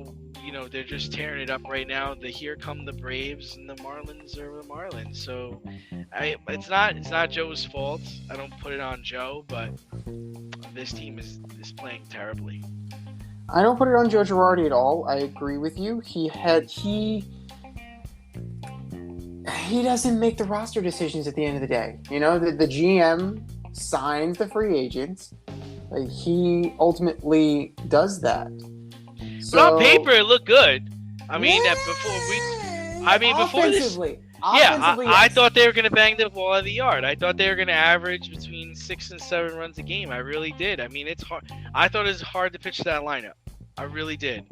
they're just tearing it up right now. Here come the Braves, and the Marlins are the Marlins. So, it's not Joe's fault. I don't put it on Joe, but this team is playing terribly. I don't put it on Joe Girardi at all. I agree with you. He doesn't make the roster decisions at the end of the day. The GM signs the free agents. He ultimately does that. But on paper, it looked good. I mean, before this. Offensively. Yeah, Offensively, I yes. thought they were going to bang the ball out of the yard. I thought they were going to average between 6 and 7 runs a game. I really did. I mean, it's hard. I thought it was hard to pitch that lineup. I really did.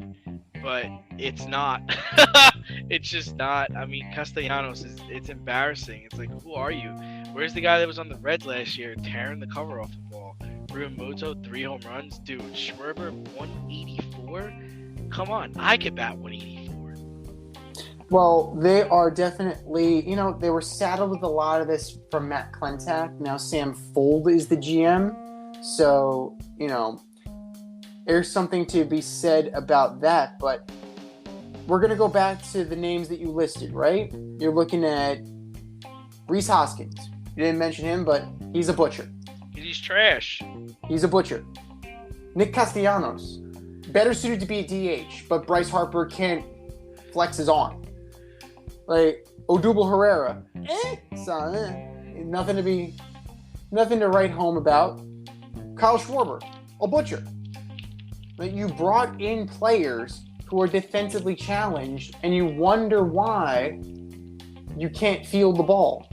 But it's not. It's just not. I mean, Castellanos, it's embarrassing. It's like, who are you? Where's the guy that was on the Reds last year tearing the cover off the ball? Ruamoto, 3 home runs. Dude, Schwarber, 184? Come on, I could bat 184. Well, they are definitely, they were saddled with a lot of this from Matt Klentak. Now Sam Fold is the GM. So, there's something to be said about that. But we're going to go back to the names that you listed, right? You're looking at Rhys Hoskins. You didn't mention him, but he's a butcher. He's trash. He's a butcher. Nick Castellanos, better suited to be a DH, but Bryce Harper can't flex his arm. Like Odubel Herrera, nothing to write home about. Kyle Schwarber, a butcher. Like, you brought in players who are defensively challenged, and you wonder why you can't field the ball.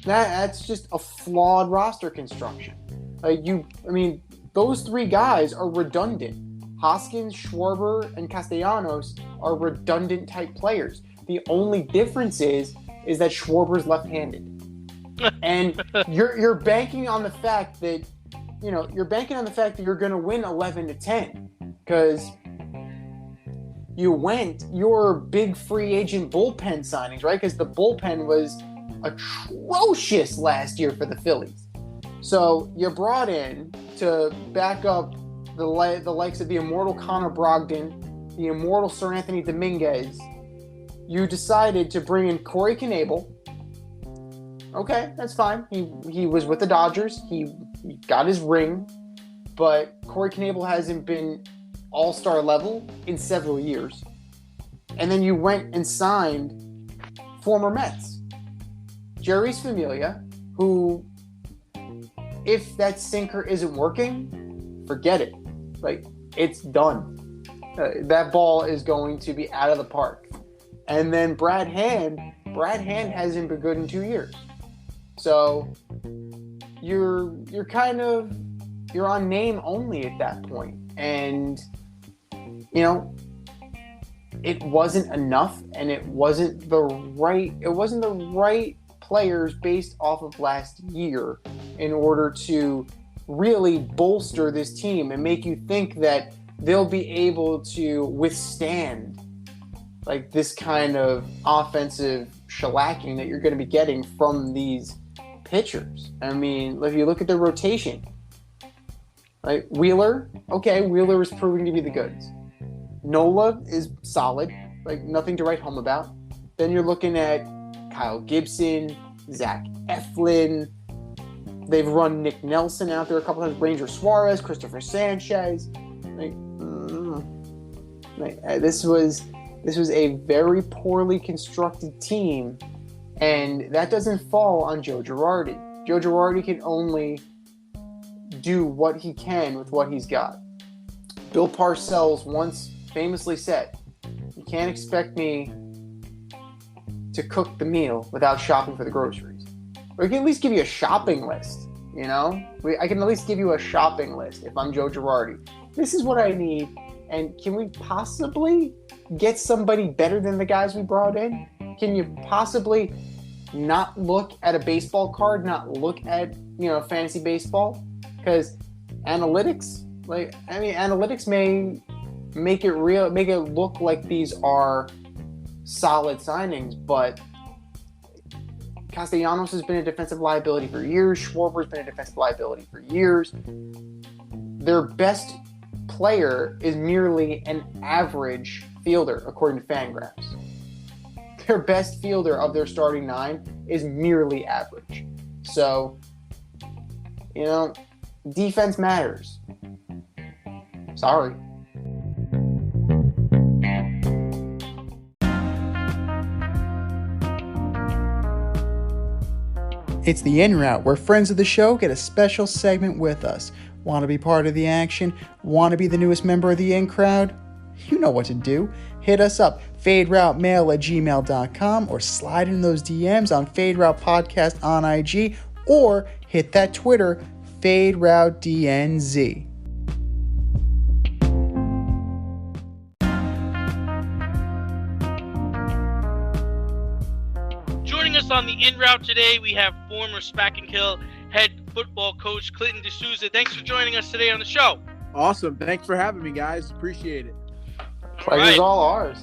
That's just a flawed roster construction. Those 3 guys are redundant. Hoskins, Schwarber, and Castellanos are redundant type players. The only difference is that Schwarber's left-handed, and you're banking on the fact that you're going to win 11-10 because your big free agent bullpen signings, right? Because the bullpen was atrocious last year for the Phillies. So you brought in to back up the likes of the immortal Connor Brogdon, the immortal Sir Anthony Dominguez. You decided to bring in Corey Knebel. Okay, that's fine. He was with the Dodgers. He got his ring, but Corey Knebel hasn't been all-star level in several years. And then you went and signed former Mets, Jerry's Familia, who, if that sinker isn't working, forget it. Like, it's done. That ball is going to be out of the park. And then Brad Hand hasn't been good in 2 years. So you're on name only at that point. And it wasn't enough, and it wasn't the right players based off of last year in order to really bolster this team and make you think that they'll be able to withstand like this kind of offensive shellacking that you're going to be getting from these pitchers. I mean, if you look at the rotation, like Wheeler is proving to be the goods. Nola is solid, like nothing to write home about. Then you're looking at Kyle Gibson, Zach Eflin. They've run Nick Nelson out there a couple times. Ranger Suarez, Christopher Sanchez. This was a very poorly constructed team, and that doesn't fall on Joe Girardi. Joe Girardi can only do what he can with what he's got. Bill Parcells once famously said, "You can't expect me to cook the meal without shopping for the groceries." Or I can at least give you a shopping list, I can at least give you a shopping list if I'm Joe Girardi. This is what I need, and can we possibly get somebody better than the guys we brought in? Can you possibly not look at a baseball card, not look at, fantasy baseball? Because analytics may make it look like these are solid signings, but Castellanos has been a defensive liability for years. Schwarber's been a defensive liability for years. Their best player is merely an average fielder, according to Fangraphs. Their best fielder of their starting 9 is merely average. So, defense matters. Sorry. It's the In Route, where friends of the show get a special segment with us. Want to be part of the action? Want to be the newest member of the In Crowd? you know what to do. Hit us up, faderoutemail@gmail.com, or slide in those DMs on Fade Route Podcast on IG, or hit that Twitter, FadeRouteDNZ. Joining us on the In Route today, we have former Spack and Kill head football coach Clinton D'Souza. Thanks for joining us today on the show. Awesome. Thanks for having me, guys. Appreciate it. Pleasure's all ours.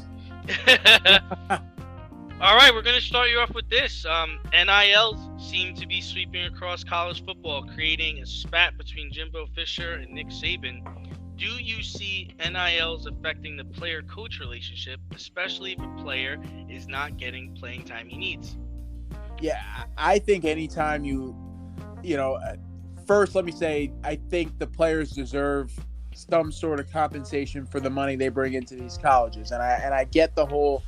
All right, we're going to start you off with this. NILs seem to be sweeping across college football, creating a spat between Jimbo Fisher and Nick Saban. Do you see NILs affecting the player-coach relationship, especially if a player is not getting playing time he needs? Yeah, I think anytime first let me say, I think the players deserve some sort of compensation for the money they bring into these colleges. And I get the whole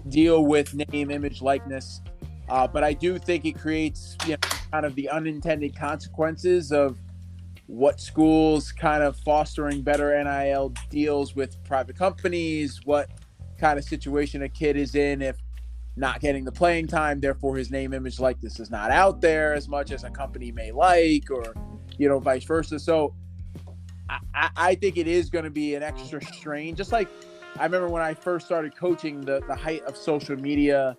deal with name, image, likeness. But I do think it creates kind of the unintended consequences of what schools kind of fostering better NIL deals with private companies, what kind of situation a kid is in if not getting the playing time, therefore his name, image, likeness is not out there as much as a company may like, or, vice versa. So I think it is going to be an extra strain. Just like I remember when I first started coaching, the height of social media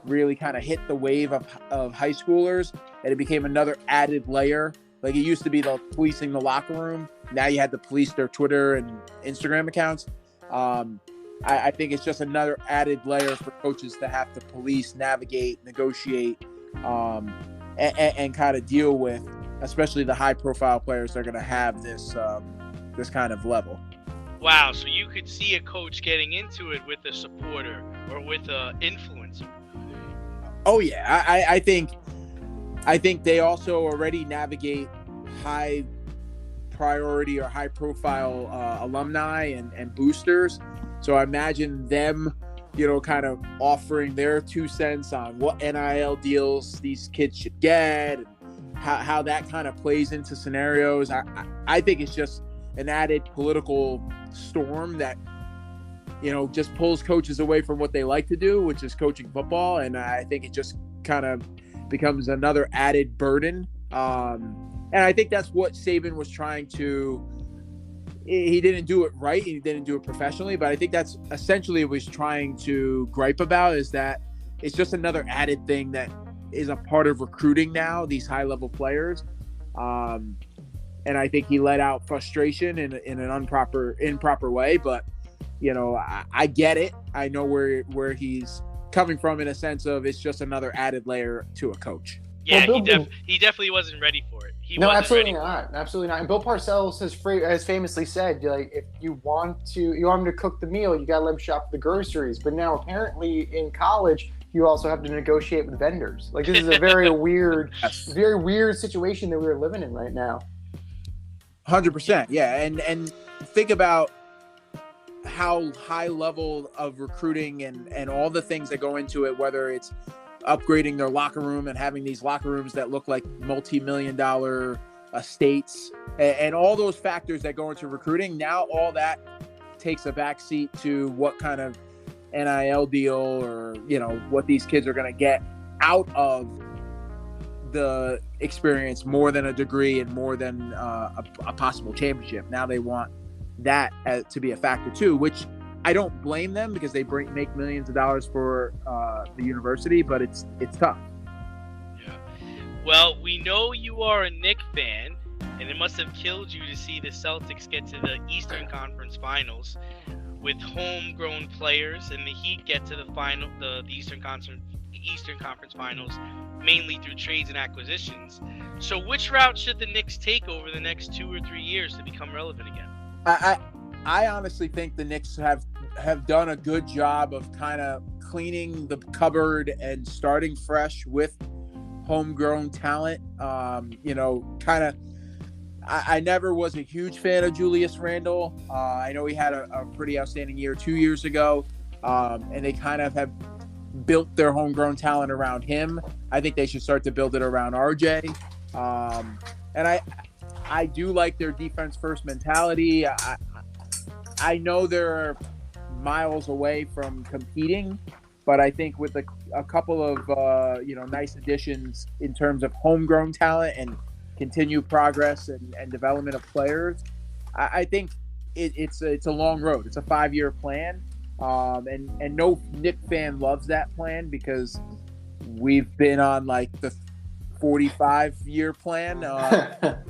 really kind of hit the wave of high schoolers, and it became another added layer. Like it used to be the policing the locker room. Now you had to police their Twitter and Instagram accounts. I think it's just another added layer for coaches to have to police, navigate, negotiate, and kind of deal with, especially the high-profile players that are going to have this kind of level. Wow, so you could see a coach getting into it with a supporter or with an influencer. Oh yeah, I think they also already navigate high priority or high profile alumni and boosters. So I imagine them, kind of offering their 2 cents on what NIL deals these kids should get and how that kind of plays into scenarios. I think it's just an added political storm that, just pulls coaches away from what they like to do, which is coaching football. And I think it just kind of becomes another added burden. And I think that's what Saban was trying to. He didn't do it right. He didn't do it professionally, but I think that's essentially what he was trying to gripe about, is that it's just another added thing that is a part of recruiting now, these high-level players. And I think he let out frustration in an improper way, but, I get it. I know where he's coming from in a sense of it's just another added layer to a coach. Yeah, he definitely wasn't ready for it. No, absolutely not. Absolutely not. And Bill Parcells has famously said, like, if you want him to cook the meal, you got to let him shop at the groceries. But now apparently in college, you also have to negotiate with vendors. Like, this is a very weird, very weird situation that we're living in right now. 100%. Yeah. And think about how high level of recruiting and all the things that go into it, whether it's upgrading their locker room and having these locker rooms that look like multi-million-dollar estates and all those factors that go into recruiting. Now all that takes a backseat to what kind of NIL deal or, what these kids are going to get out of the experience, more than a degree and more than a possible championship. Now they want that to be a factor too, which I don't blame them because they make millions of dollars for the university, but it's tough. Yeah. Well, we know you are a Knick fan, and it must have killed you to see the Celtics get to the Eastern Conference Finals with homegrown players, and the Heat get to the Eastern Conference Finals mainly through trades and acquisitions. So, which route should the Knicks take over the next 2 or 3 years to become relevant again? I honestly think the Knicks have done a good job of kind of cleaning the cupboard and starting fresh with homegrown talent. I never was a huge fan of Julius Randle. I know he had a pretty outstanding year 2 years ago, and they kind of have built their homegrown talent around him. I think they should start to build it around RJ. And I do like their defense first mentality. I know they're miles away from competing, but I think with a couple of nice additions in terms of homegrown talent and continued progress and development of players, I think it's a long road. It's a 5-year plan, and no Knick fan loves that plan because we've been on like the 45-year plan.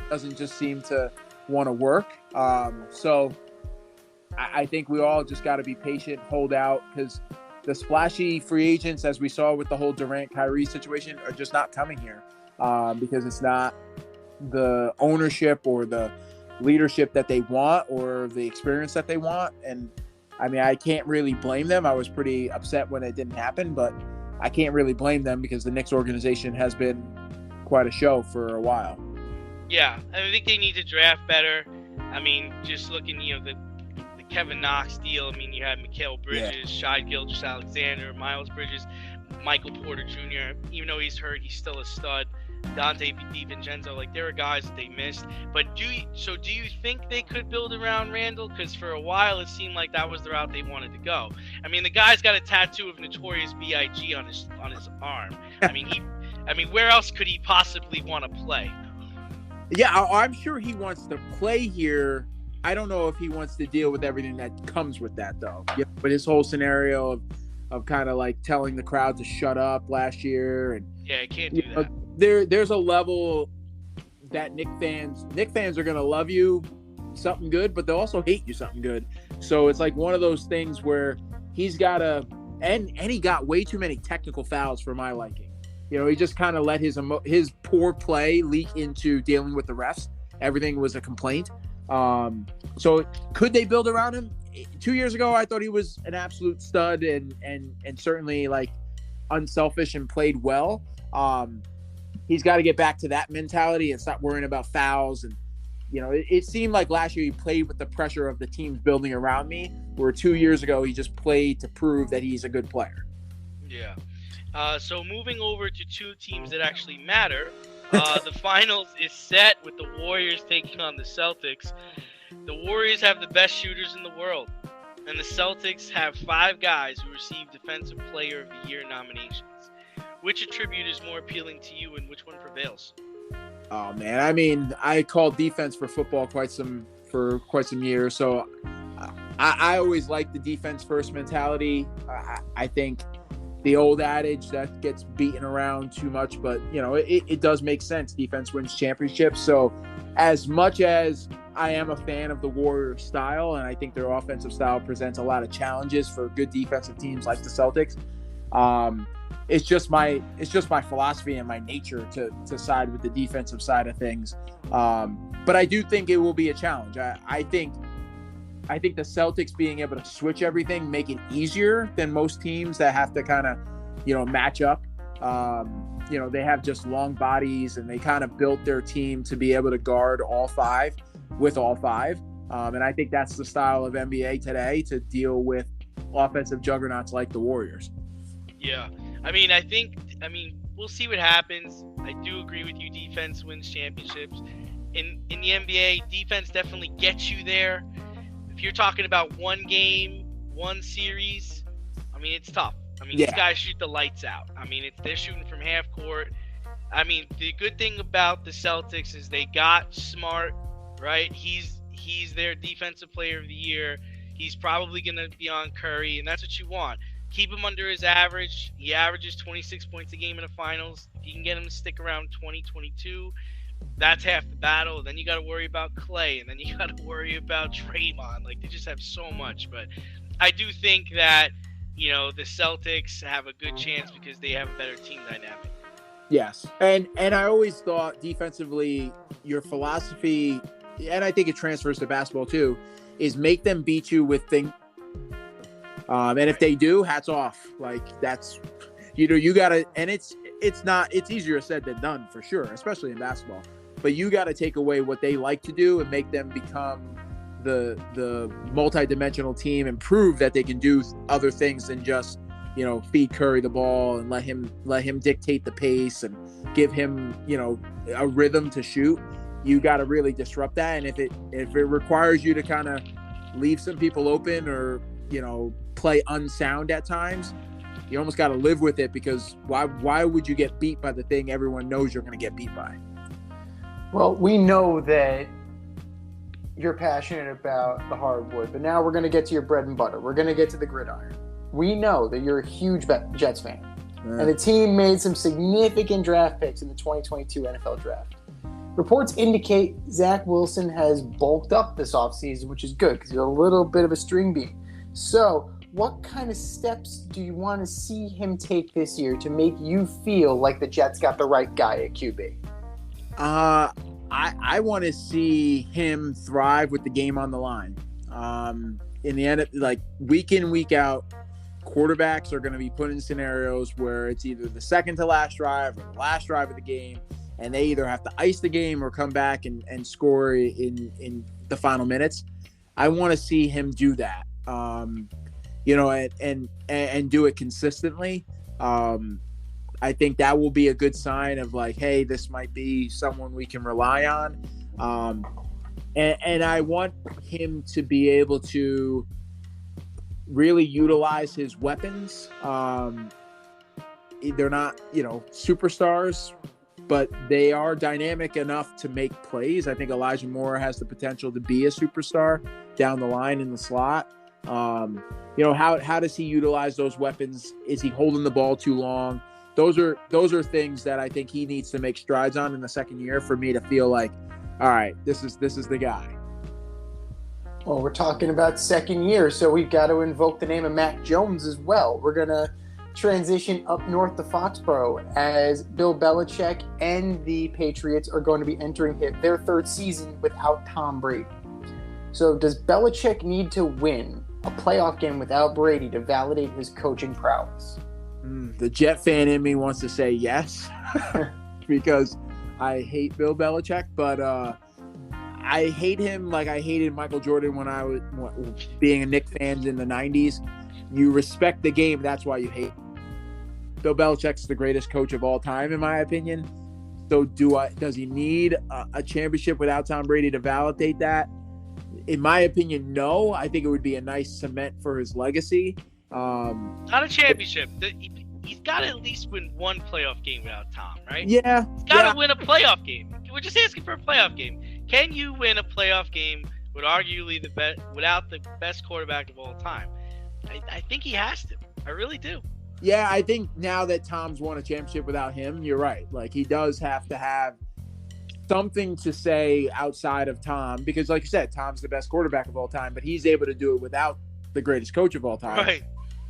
Doesn't just seem to want to work. So I think we all just got to be patient, hold out, because the splashy free agents, as we saw with the whole Durant-Kyrie situation, are just not coming here because it's not the ownership or the leadership that they want or the experience that they want. And I mean, I can't really blame them. I was pretty upset when it didn't happen, but I can't really blame them because the Knicks organization has been quite a show for a while. Yeah, I think they need to draft better. I mean, just looking, the Kevin Knox deal. I mean, you had Mikal Bridges, Shai Gilgeous-Alexander, Miles Bridges, Michael Porter Jr. Even though he's hurt, he's still a stud. Dante DiVincenzo, like there are guys that they missed. But do you think they could build around Randall? Because for a while it seemed like that was the route they wanted to go. I mean, the guy's got a tattoo of Notorious B.I.G. on his arm. I mean, where else could he possibly want to play? Yeah, I'm sure he wants to play here. I don't know if he wants to deal with everything that comes with that, though. Yeah, but his whole scenario of kind of like telling the crowd to shut up last year, and yeah, I can't do that. There's a level that Knick fans are gonna love you something good, but they'll also hate you something good. So it's like one of those things where he's got to, and he got way too many technical fouls for my liking. He just kind of let his poor play leak into dealing with the refs. Everything was a complaint. So could they build around him? 2 years ago, I thought he was an absolute stud and certainly like unselfish and played well. He's got to get back to that mentality and stop worrying about fouls. And, it seemed like last year he played with the pressure of the teams building around me, where 2 years ago he just played to prove that he's a good player. Yeah. So moving over to two teams that actually matter, the finals is set with the Warriors taking on the Celtics. The Warriors have the best shooters in the world, and the Celtics have 5 guys who received Defensive Player of the Year nominations. Which attribute is more appealing to you, and which one prevails? Oh man, I mean, I called defense for football quite some years, so I always like the defense first mentality. I think the old adage that gets beaten around too much, but it does make sense. Defense wins championships. So as much as I am a fan of the Warriors style, and I think their offensive style presents a lot of challenges for good defensive teams like the Celtics, it's just my philosophy and my nature to side with the defensive side of things. But I do think it will be a challenge. I think the Celtics being able to switch everything make it easier than most teams that have to kind of, match up. They have just long bodies, and they kind of built their team to be able to guard all 5 with all 5. And I think that's the style of NBA today, to deal with offensive juggernauts like the Warriors. Yeah. I mean, we'll see what happens. I do agree with you. Defense wins championships. In the NBA, defense definitely gets you there. If you're talking about one game, one series, I mean, it's tough. I mean, These guys shoot the lights out. I mean, they're shooting from half court. I mean, the good thing about the Celtics is they got Smart, right? He's their Defensive Player of the Year. He's probably going to be on Curry, and that's what you want. Keep him under his average. He averages 26 points a game in the finals. If you can get him to stick around 2022, that's half the battle. Then you got to worry about Clay, and then you got to worry about Draymond. Like, they just have so much. But I do think that, the Celtics have a good chance because they have a better team dynamic. Yes. And I always thought defensively, your philosophy, and I think it transfers to basketball too, is make them beat you with things. And if they do, hats off. Like, that's, you gotta, and it's easier said than done for sure, especially in basketball, but you got to take away what they like to do and make them become the multi-dimensional team and prove that they can do other things than just, feed Curry the ball and let him dictate the pace and give him, a rhythm to shoot. You got to really disrupt that. And if it requires you to kind of leave some people open or, play unsound at times, you almost got to live with it, because why would you get beat by the thing everyone knows you're going to get beat by? Well, we know that you're passionate about the hardwood, but now we're going to get to your bread and butter. We're going to get to the gridiron. We know that you're a huge Jets fan, and the team made some significant draft picks in the 2022 NFL Draft. Reports indicate Zach Wilson has bulked up this offseason, which is good because he's a little bit of a string bean. So what kind of steps do you want to see him take this year to make you feel like the Jets got the right guy at QB? I want to see him thrive with the game on the line. In the end, like week in, week out, quarterbacks are going to be put in scenarios where it's either the second to last drive or the last drive of the game, and they either have to ice the game or come back and score in the final minutes. I want to see him do that, and do it consistently. I think that will be a good sign of like, hey, this might be someone we can rely on. And I want him to be able to really utilize his weapons. They're not, superstars, but they are dynamic enough to make plays. I think Elijah Moore has the potential to be a superstar down the line in the slot. How does he utilize those weapons? Is he holding the ball too long? Those are things that I think he needs to make strides on in the second year for me to feel like, all right, this is the guy. Well, we're talking about second year, so we've got to invoke the name of Mac Jones as well. We're going to transition up north to Foxborough as Bill Belichick and the Patriots are going to be entering their third season without Tom Brady. So does Belichick need to win a playoff game without Brady to validate his coaching prowess? The Jet fan in me wants to say yes, because I hate Bill Belichick, but I hate him like I hated Michael Jordan when I was being a Knicks fan in the 90s. You respect the game, that's why you hate him. Bill Belichick's the greatest coach of all time, in my opinion. So does he need a championship without Tom Brady to validate that? In my opinion, no. I think it would be a nice cement for his legacy. Not a championship. He's got to at least win one playoff game without Tom, right? Yeah. He's got to win a playoff game. We're just asking for a playoff game. Can you win a playoff game with arguably without the best quarterback of all time? I think he has to. I really do. Yeah, I think now that Tom's won a championship without him, you're right. Like, he does have to have something to say outside of Tom, because like you said, Tom's the best quarterback of all time, but he's able to do it without the greatest coach of all time. Right.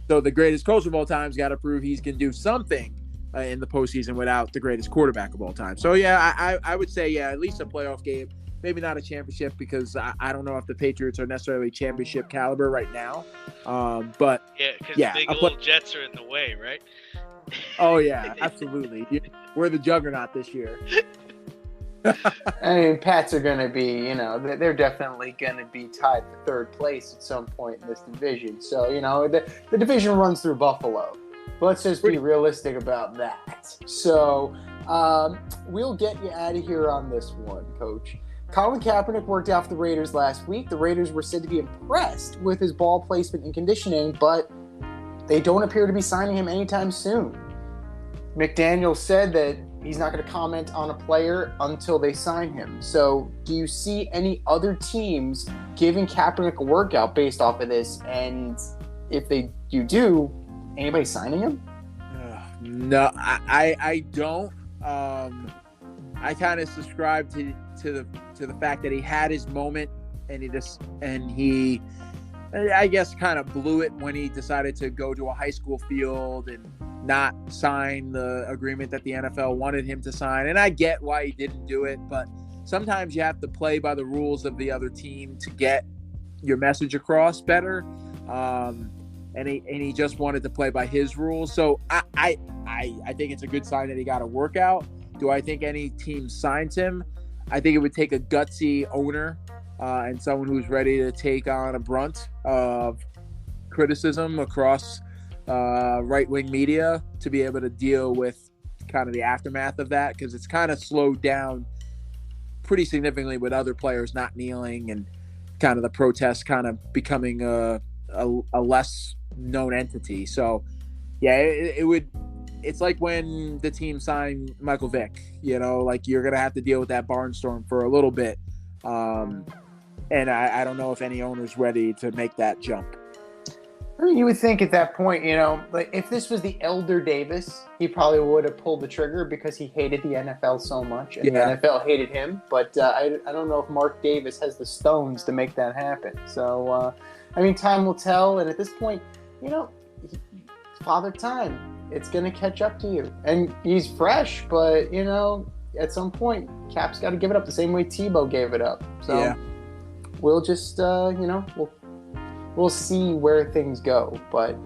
So the greatest coach of all time's got to prove he can do something in the postseason without the greatest quarterback of all time. So yeah, I would say at least a playoff game, maybe not a championship, because I don't know if the Patriots are necessarily championship caliber right now. But because the big old Jets are in the way, right? Oh yeah, absolutely. We're the juggernaut this year. I mean, Pats are going to be, they're definitely going to be tied for third place at some point in this division. So, the division runs through Buffalo. But let's just be realistic about that. So, we'll get you out of here on this one, Coach. Colin Kaepernick worked out for the Raiders last week. The Raiders were said to be impressed with his ball placement and conditioning, but they don't appear to be signing him anytime soon. McDaniel said that he's not going to comment on a player until they sign him. So do you see any other teams giving Kaepernick a workout based off of this? And if you do, anybody signing him? No, I don't. I kind of subscribe to the fact that he had his moment, and he I guess kind of blew it when he decided to go to a high school field and not sign the agreement that the NFL wanted him to sign. And I get why he didn't do it, but sometimes you have to play by the rules of the other team to get your message across better. And he just wanted to play by his rules. So I think it's a good sign that he got a workout. Do I think any team signs him? I think it would take a gutsy owner and someone who's ready to take on a brunt of criticism across right-wing media to be able to deal with kind of the aftermath of that, because it's kind of slowed down pretty significantly with other players not kneeling and kind of the protest kind of becoming a less known entity. So yeah, it's like when the team signed Michael Vick, like you're going to have to deal with that barnstorm for a little bit. And I don't know if any owner's ready to make that jump. I mean, you would think at that point, like if this was the elder Davis, he probably would have pulled the trigger because he hated the NFL so much, and the NFL hated him. But I don't know if Mark Davis has the stones to make that happen. So, I mean, time will tell. And at this point, Father Time, it's going to catch up to you. And he's fresh, but, at some point, Cap's got to give it up the same way Tebow gave it up. So we'll just, we'll see where things go. But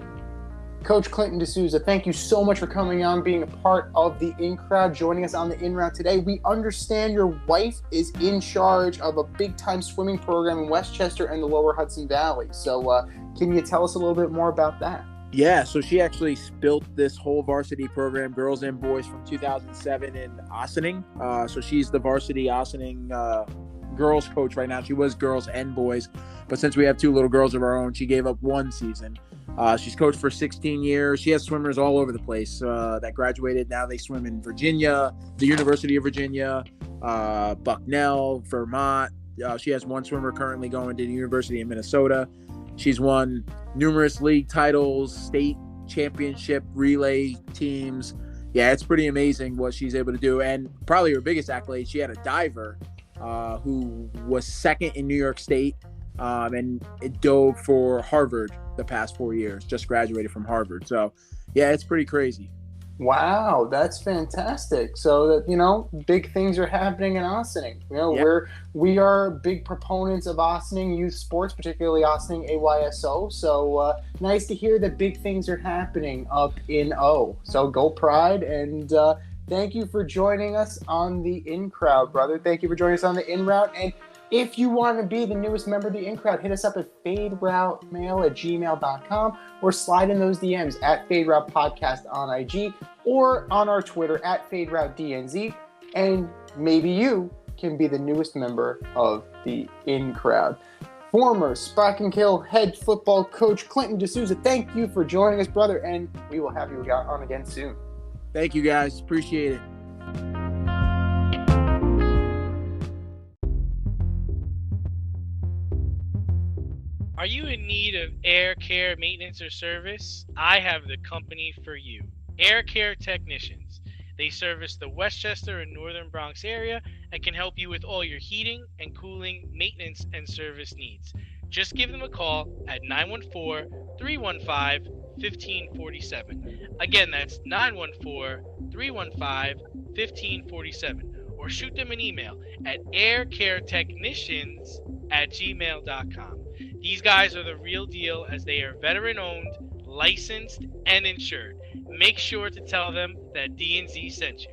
Coach Clinton D'Souza, thank you so much for coming on, being a part of the In Crowd, joining us on the In Route today. We understand your wife is in charge of a big-time swimming program in Westchester and the Lower Hudson Valley. So can you tell us a little bit more about that? Yeah, so she actually built this whole varsity program, girls and boys, from 2007 in Ossining. So she's the varsity Ossining girls coach right now. She was girls and boys, but since we have 2 little girls of our own, she gave up 1 season. She's coached for 16 years. She has swimmers all over the place that graduated. Now they swim in Virginia, the University of Virginia, Bucknell, Vermont. She has 1 swimmer currently going to the University of Minnesota. She's won numerous league titles, state championship relay teams. Yeah, it's pretty amazing what she's able to do. And probably her biggest accolade, she had a diver who was 2nd in New York State and it dove for Harvard the past 4 years, just graduated from Harvard. So, yeah, it's pretty crazy. Wow, that's fantastic. So that, big things are happening in Ossining. We are big proponents of Ossining youth sports, particularly Ossining AYSO. So nice to hear that big things are happening up in O. So go Pride, and thank you for joining us on the In Crowd, brother. Thank you for joining us on the In Route. And if you want to be the newest member of the In Crowd, hit us up at faderoutemail@gmail.com or slide in those DMs at Fade Route Podcast on IG or on our Twitter at FadeRouteDNZ. And maybe you can be the newest member of the In Crowd. Former Spark and Kill head football coach Clinton D'Souza, thank you for joining us, brother, and we will have you on again soon. Thank you, guys. Appreciate it. Are you in need of air care maintenance or service? I have the company for you. Air Care Technicians. They service the Westchester and Northern Bronx area and can help you with all your heating and cooling, maintenance, and service needs. Just give them a call at 914-315-1547. Again, that's 914-315-1547. Or shoot them an email at aircaretechnicians@gmail.com. These guys are the real deal, as they are veteran-owned, licensed, and insured. Make sure to tell them that D&Z sent you.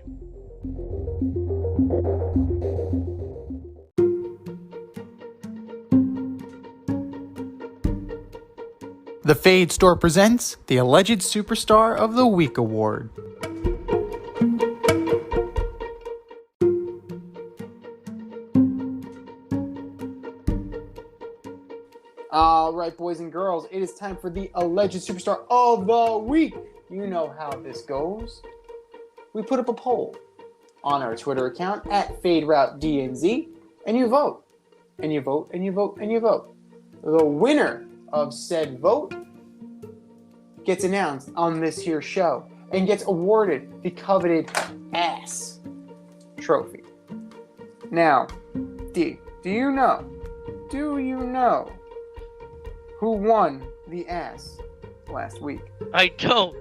The Fade Store presents the Alleged Superstar of the Week Award. All right, boys and girls, it is time for the Alleged Superstar of the Week. You know how this goes. We put up a poll on our Twitter account at FadeRouteDNZ, and you vote, and you vote, and you vote, and you vote. The winner of said vote gets announced on this here show and gets awarded the coveted ass trophy. Now, D, do you know who won the ass last week? I don't.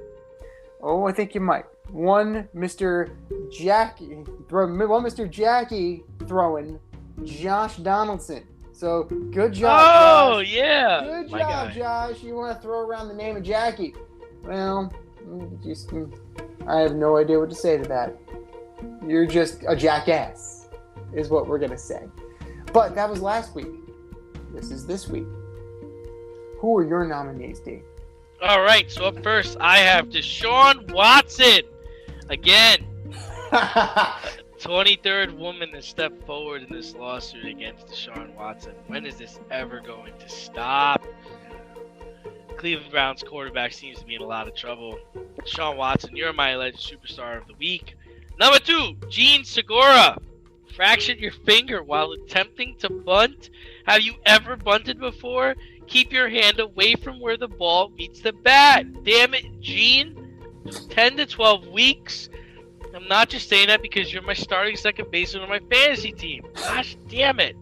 Oh, I think you might. One Mr. Jackie throwing Josh Donaldson. So, good job, Oh, Josh. yeah. Good My job, guy. Josh. You want to throw around the name of Jackie. Well, I have no idea what to say to that. You're just a jackass, is what we're going to say. But that was last week. This is this week. Who are your nominees, D? All right, so up first, I have Deshaun Watson. Again. 23rd woman to step forward in this lawsuit against Deshaun Watson. When is this ever going to stop? Cleveland Browns quarterback seems to be in a lot of trouble. Deshaun Watson, you're my alleged superstar of the week. Number 2, Gene Segura. Fractured your finger while attempting to bunt. Have you ever bunted before? Keep your hand away from where the ball meets the bat. Damn it, Gene. 10 to 12 weeks. I'm not just saying that because you're my starting second baseman on my fantasy team. Gosh damn it.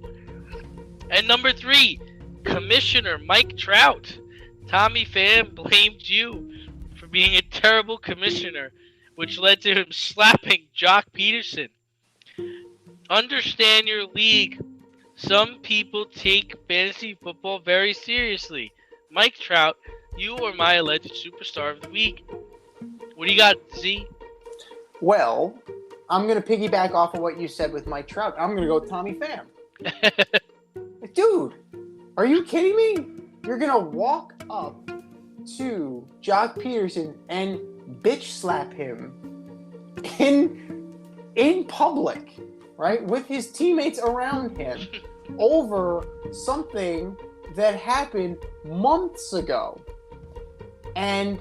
And number 3, Commissioner Mike Trout. Tommy Pham blamed you for being a terrible commissioner, which led to him slapping Joc Pederson. Understand your league. Some people take fantasy football very seriously. Mike Trout, you are my alleged superstar of the week. What do you got, Z? Well, I'm going to piggyback off of what you said with Mike Trout. I'm going to go with Tommy Pham. Dude, are you kidding me? You're going to walk up to Joc Pederson and bitch slap him in public, right? With his teammates around him over something that happened months ago. And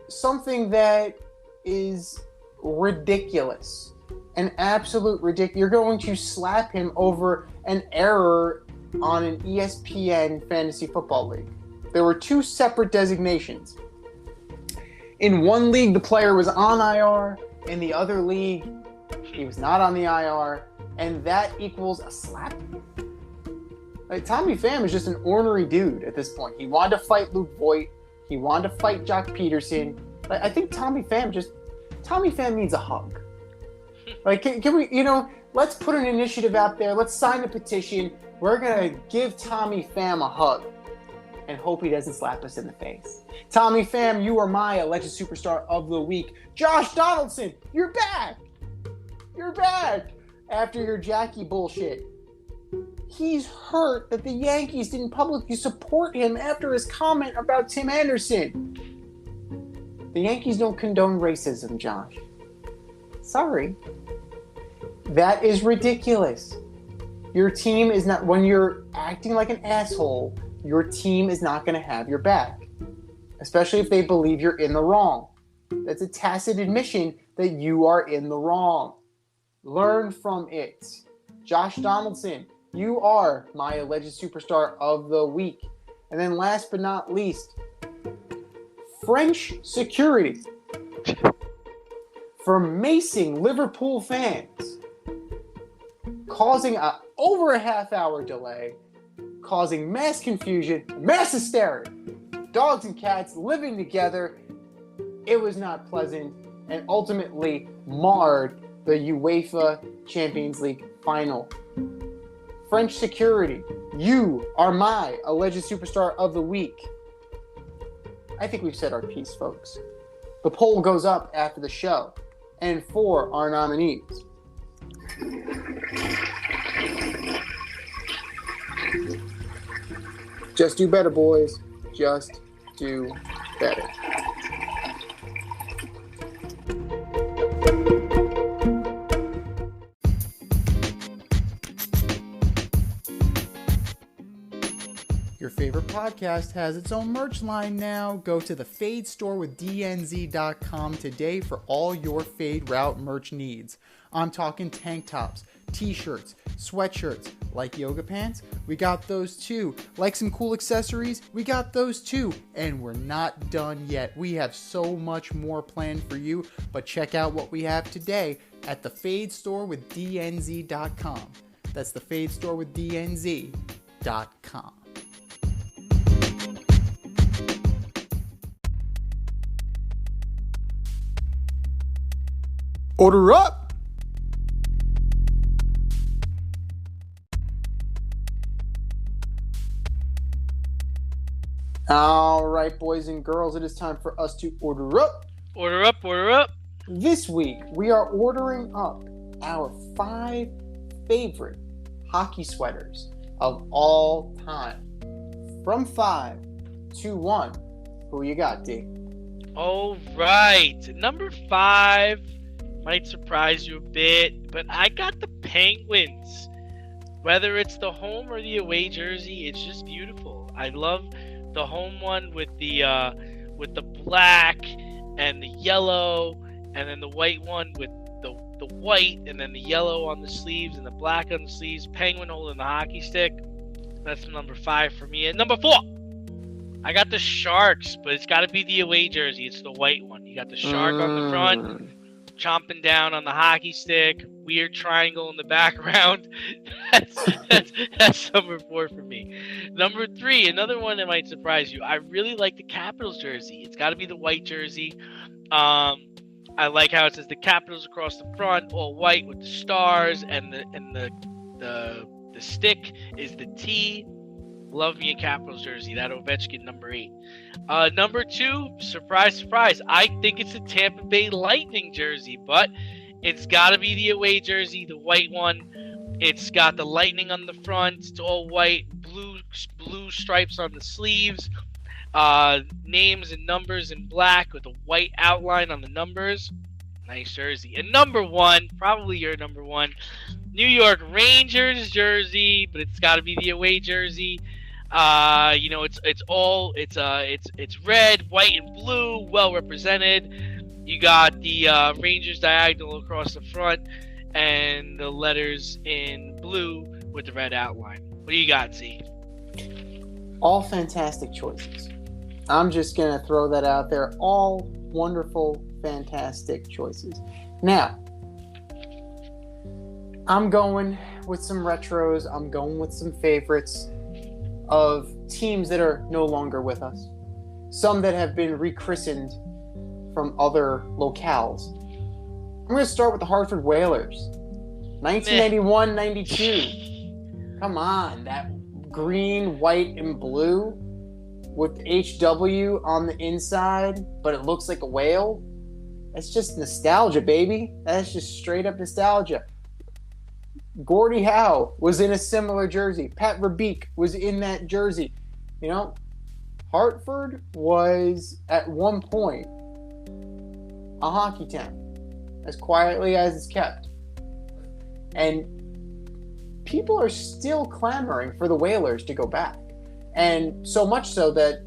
something that is ridiculous. An absolute ridiculous. You're going to slap him over an error on an ESPN fantasy football league. There were 2 separate designations. In one league, the player was on IR. In the other league, he was not on the IR. And that equals a slap? Like, Tommy Pham is just an ornery dude at this point. He wanted to fight Luke Voigt. He wanted to fight Joc Pederson. Like, I think Tommy Pham needs a hug. Like, can we, let's put an initiative out there. Let's sign a petition. We're going to give Tommy Pham a hug and hope he doesn't slap us in the face. Tommy Pham, you are my alleged superstar of the week. Josh Donaldson, you're back. You're back after your Jackie bullshit. He's hurt that the Yankees didn't publicly support him after his comment about Tim Anderson. The Yankees don't condone racism, Josh. Sorry. That is ridiculous. Your team is not, when you're acting like an asshole, your team is not going to have your back. Especially if they believe you're in the wrong. That's a tacit admission that you are in the wrong. Learn from it. Josh Donaldson, you are my alleged superstar of the week. And then last but not least, French security for macing Liverpool fans, causing over a half-hour delay, causing mass confusion, mass hysteria, dogs and cats living together. It was not pleasant and ultimately marred the UEFA Champions League final. French security, you are my alleged superstar of the week. I think we've said our piece, folks. The poll goes up after the show. And for our nominees, just do better, boys. Just do better. Your favorite podcast has its own merch line now. Go to the Fade store with DNZ.com today for all your Fade Route merch needs. I'm talking tank tops, t-shirts, sweatshirts, like yoga pants, we got those too. Like some cool accessories, we got those too. And we're not done yet. We have so much more planned for you, but check out what we have today at the Fade store with DNZ.com. That's the Fade store with DNZ.com. Order up! All right, boys and girls, it is time for us to order up. Order up, order up. This week, we are ordering up our 5 favorite hockey sweaters of all time. From 5 to 1. Who you got, D? All right. Number 5 might surprise you a bit, but I got the Penguins. Whether it's the home or the away jersey, it's just beautiful. I love the home one with the black and the yellow, and then the white one with the white and then the yellow on the sleeves and the black on the sleeves. Penguin holding the hockey stick. That's number 5 for me. And number 4, I got the Sharks, but it's got to be the away jersey. It's the white one. You got the shark on the front, chomping down on the hockey stick, weird triangle in the background. That's number 4 for me. Number 3, another one that might surprise you. I really like the Capitals jersey. It's got to be the white jersey. I like how it says the Capitals across the front, all white with the stars, and the stick is the T. Love me a Capitals jersey. That Ovechkin number 8. Number 2, surprise, surprise. I think it's the Tampa Bay Lightning jersey, but it's got to be the away jersey, the white one. It's got the lightning on the front. It's all white, blue stripes on the sleeves. Names and numbers in black with a white outline on the numbers. Nice jersey. And number 1, probably your number 1, New York Rangers jersey, but it's got to be the away jersey. It's red, white, and blue, well represented. You got the Rangers diagonal across the front, and the letters in blue with the red outline. What do you got, Z? All fantastic choices. I'm just going to throw that out there. All wonderful, fantastic choices. Now, I'm going with some retros. I'm going with some favorites of teams that are no longer with us. Some that have been rechristened from other locales. I'm going to start with the Hartford Whalers. 1991-92. Come on, that green, white, and blue with HW on the inside, but it looks like a whale. That's just nostalgia, baby. That's just straight up nostalgia. Gordie Howe was in a similar jersey. Pat Verbeek was in that jersey. You know, Hartford was at one point a hockey town, as quietly as it's kept. And people are still clamoring for the Whalers to go back. And so much so that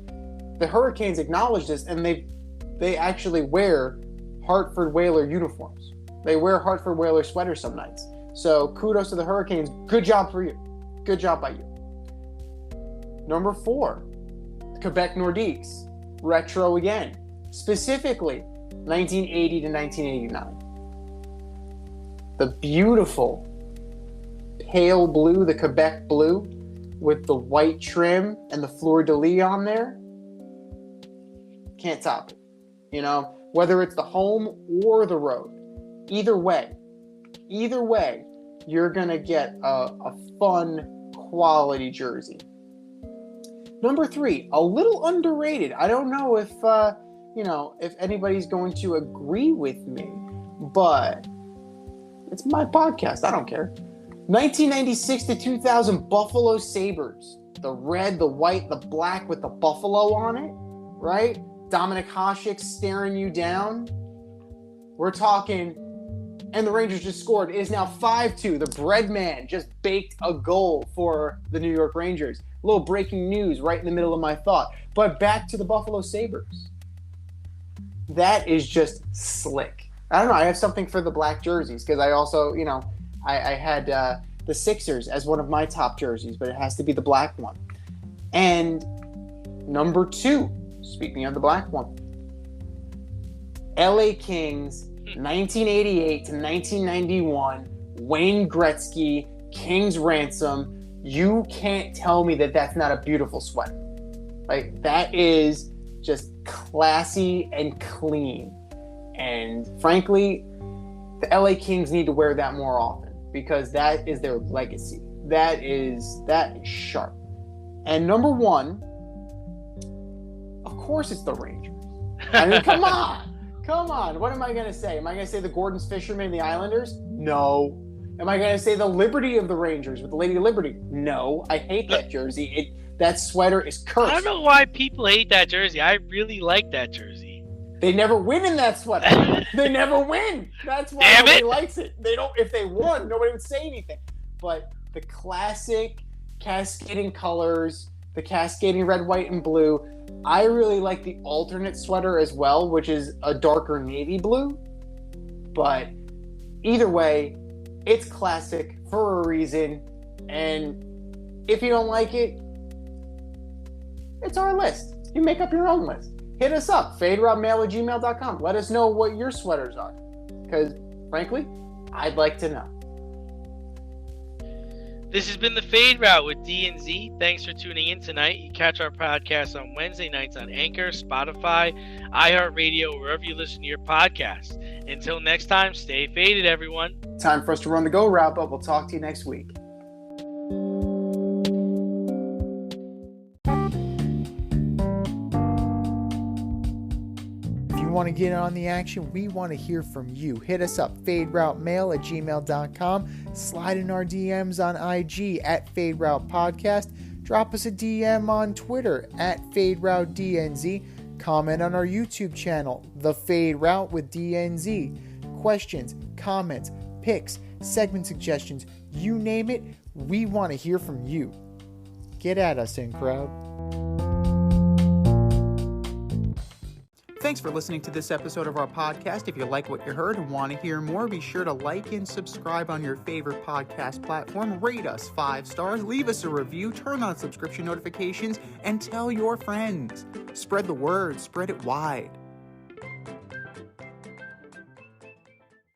the Hurricanes acknowledge this, and they actually wear Hartford Whaler uniforms. They wear Hartford Whaler sweaters some nights. So kudos to the Hurricanes. Good job for you. Good job by you. Number 4, Quebec Nordiques. Retro again. Specifically, 1980 to 1989. The beautiful pale blue, the Quebec blue, with the white trim and the fleur-de-lis on there. Can't top it. You know, whether it's the home or the road. Either way, you're going to get a fun, quality jersey. Number 3, a little underrated. I don't know if anybody's going to agree with me, but it's my podcast. I don't care. 1996 to 2000 Buffalo Sabres. The red, the white, the black with the buffalo on it, right? Dominic Hasek staring you down. We're talking, and the Rangers just scored. It is now 5-2. The bread man just baked a goal for the New York Rangers. A little breaking news right in the middle of my thought. But back to the Buffalo Sabres. That is just slick. I don't know. I have something for the black jerseys because I also, I had the Sixers as one of my top jerseys, but it has to be the black one. And number 2, speaking of the black one, LA Kings, 1988 to 1991, Wayne Gretzky, King's Ransom. You can't tell me that that's not a beautiful sweater. Like, that is just classy and clean. And frankly, the LA Kings need to wear that more often because that is their legacy. That is sharp. And number 1, of course it's the Rangers. I mean, come on. What am I going to say? Am I going to say the Gordon's Fishermen and the Islanders? No. Am I going to say the Liberty of the Rangers with the Lady Liberty? No. I hate that jersey. That sweater is cursed. I don't know why people hate that jersey. I really like that jersey. They never win in that sweater. They never win. That's why Damn nobody it. likes it. They don't. If they won, nobody would say anything. But the classic cascading colors, the cascading red, white, and blue. I really like the alternate sweater as well, which is a darker navy blue. But either way, it's classic for a reason. And if you don't like it, it's our list. You make up your own list. Hit us up, faderoutemail@gmail.com. Let us know what your sweaters are. Because, frankly, I'd like to know. This has been the Fade Route with D and Z. Thanks for tuning in tonight. You catch our podcast on Wednesday nights on Anchor, Spotify, iHeartRadio, wherever you listen to your podcasts. Until next time, stay faded, everyone. Time for us to run the go route, but we'll talk to you next week. Want to get on the action? We want to hear from you. Hit us up, faderoutemail@gmail.com. Slide in our DMs on IG @FadeRoutePodcast. Drop us a DM on Twitter @FadeRouteDNZ. Comment on our YouTube channel, The Fade Route with DNZ. Questions, comments, picks, segment suggestions, you name it, we want to hear from you. Get at us, in crowd. Thanks for listening to this episode of our podcast. If you like what you heard and want to hear more, be sure to like and subscribe on your favorite podcast platform. Rate us 5 stars, leave us a review, turn on subscription notifications, and tell your friends. Spread the word, spread it wide.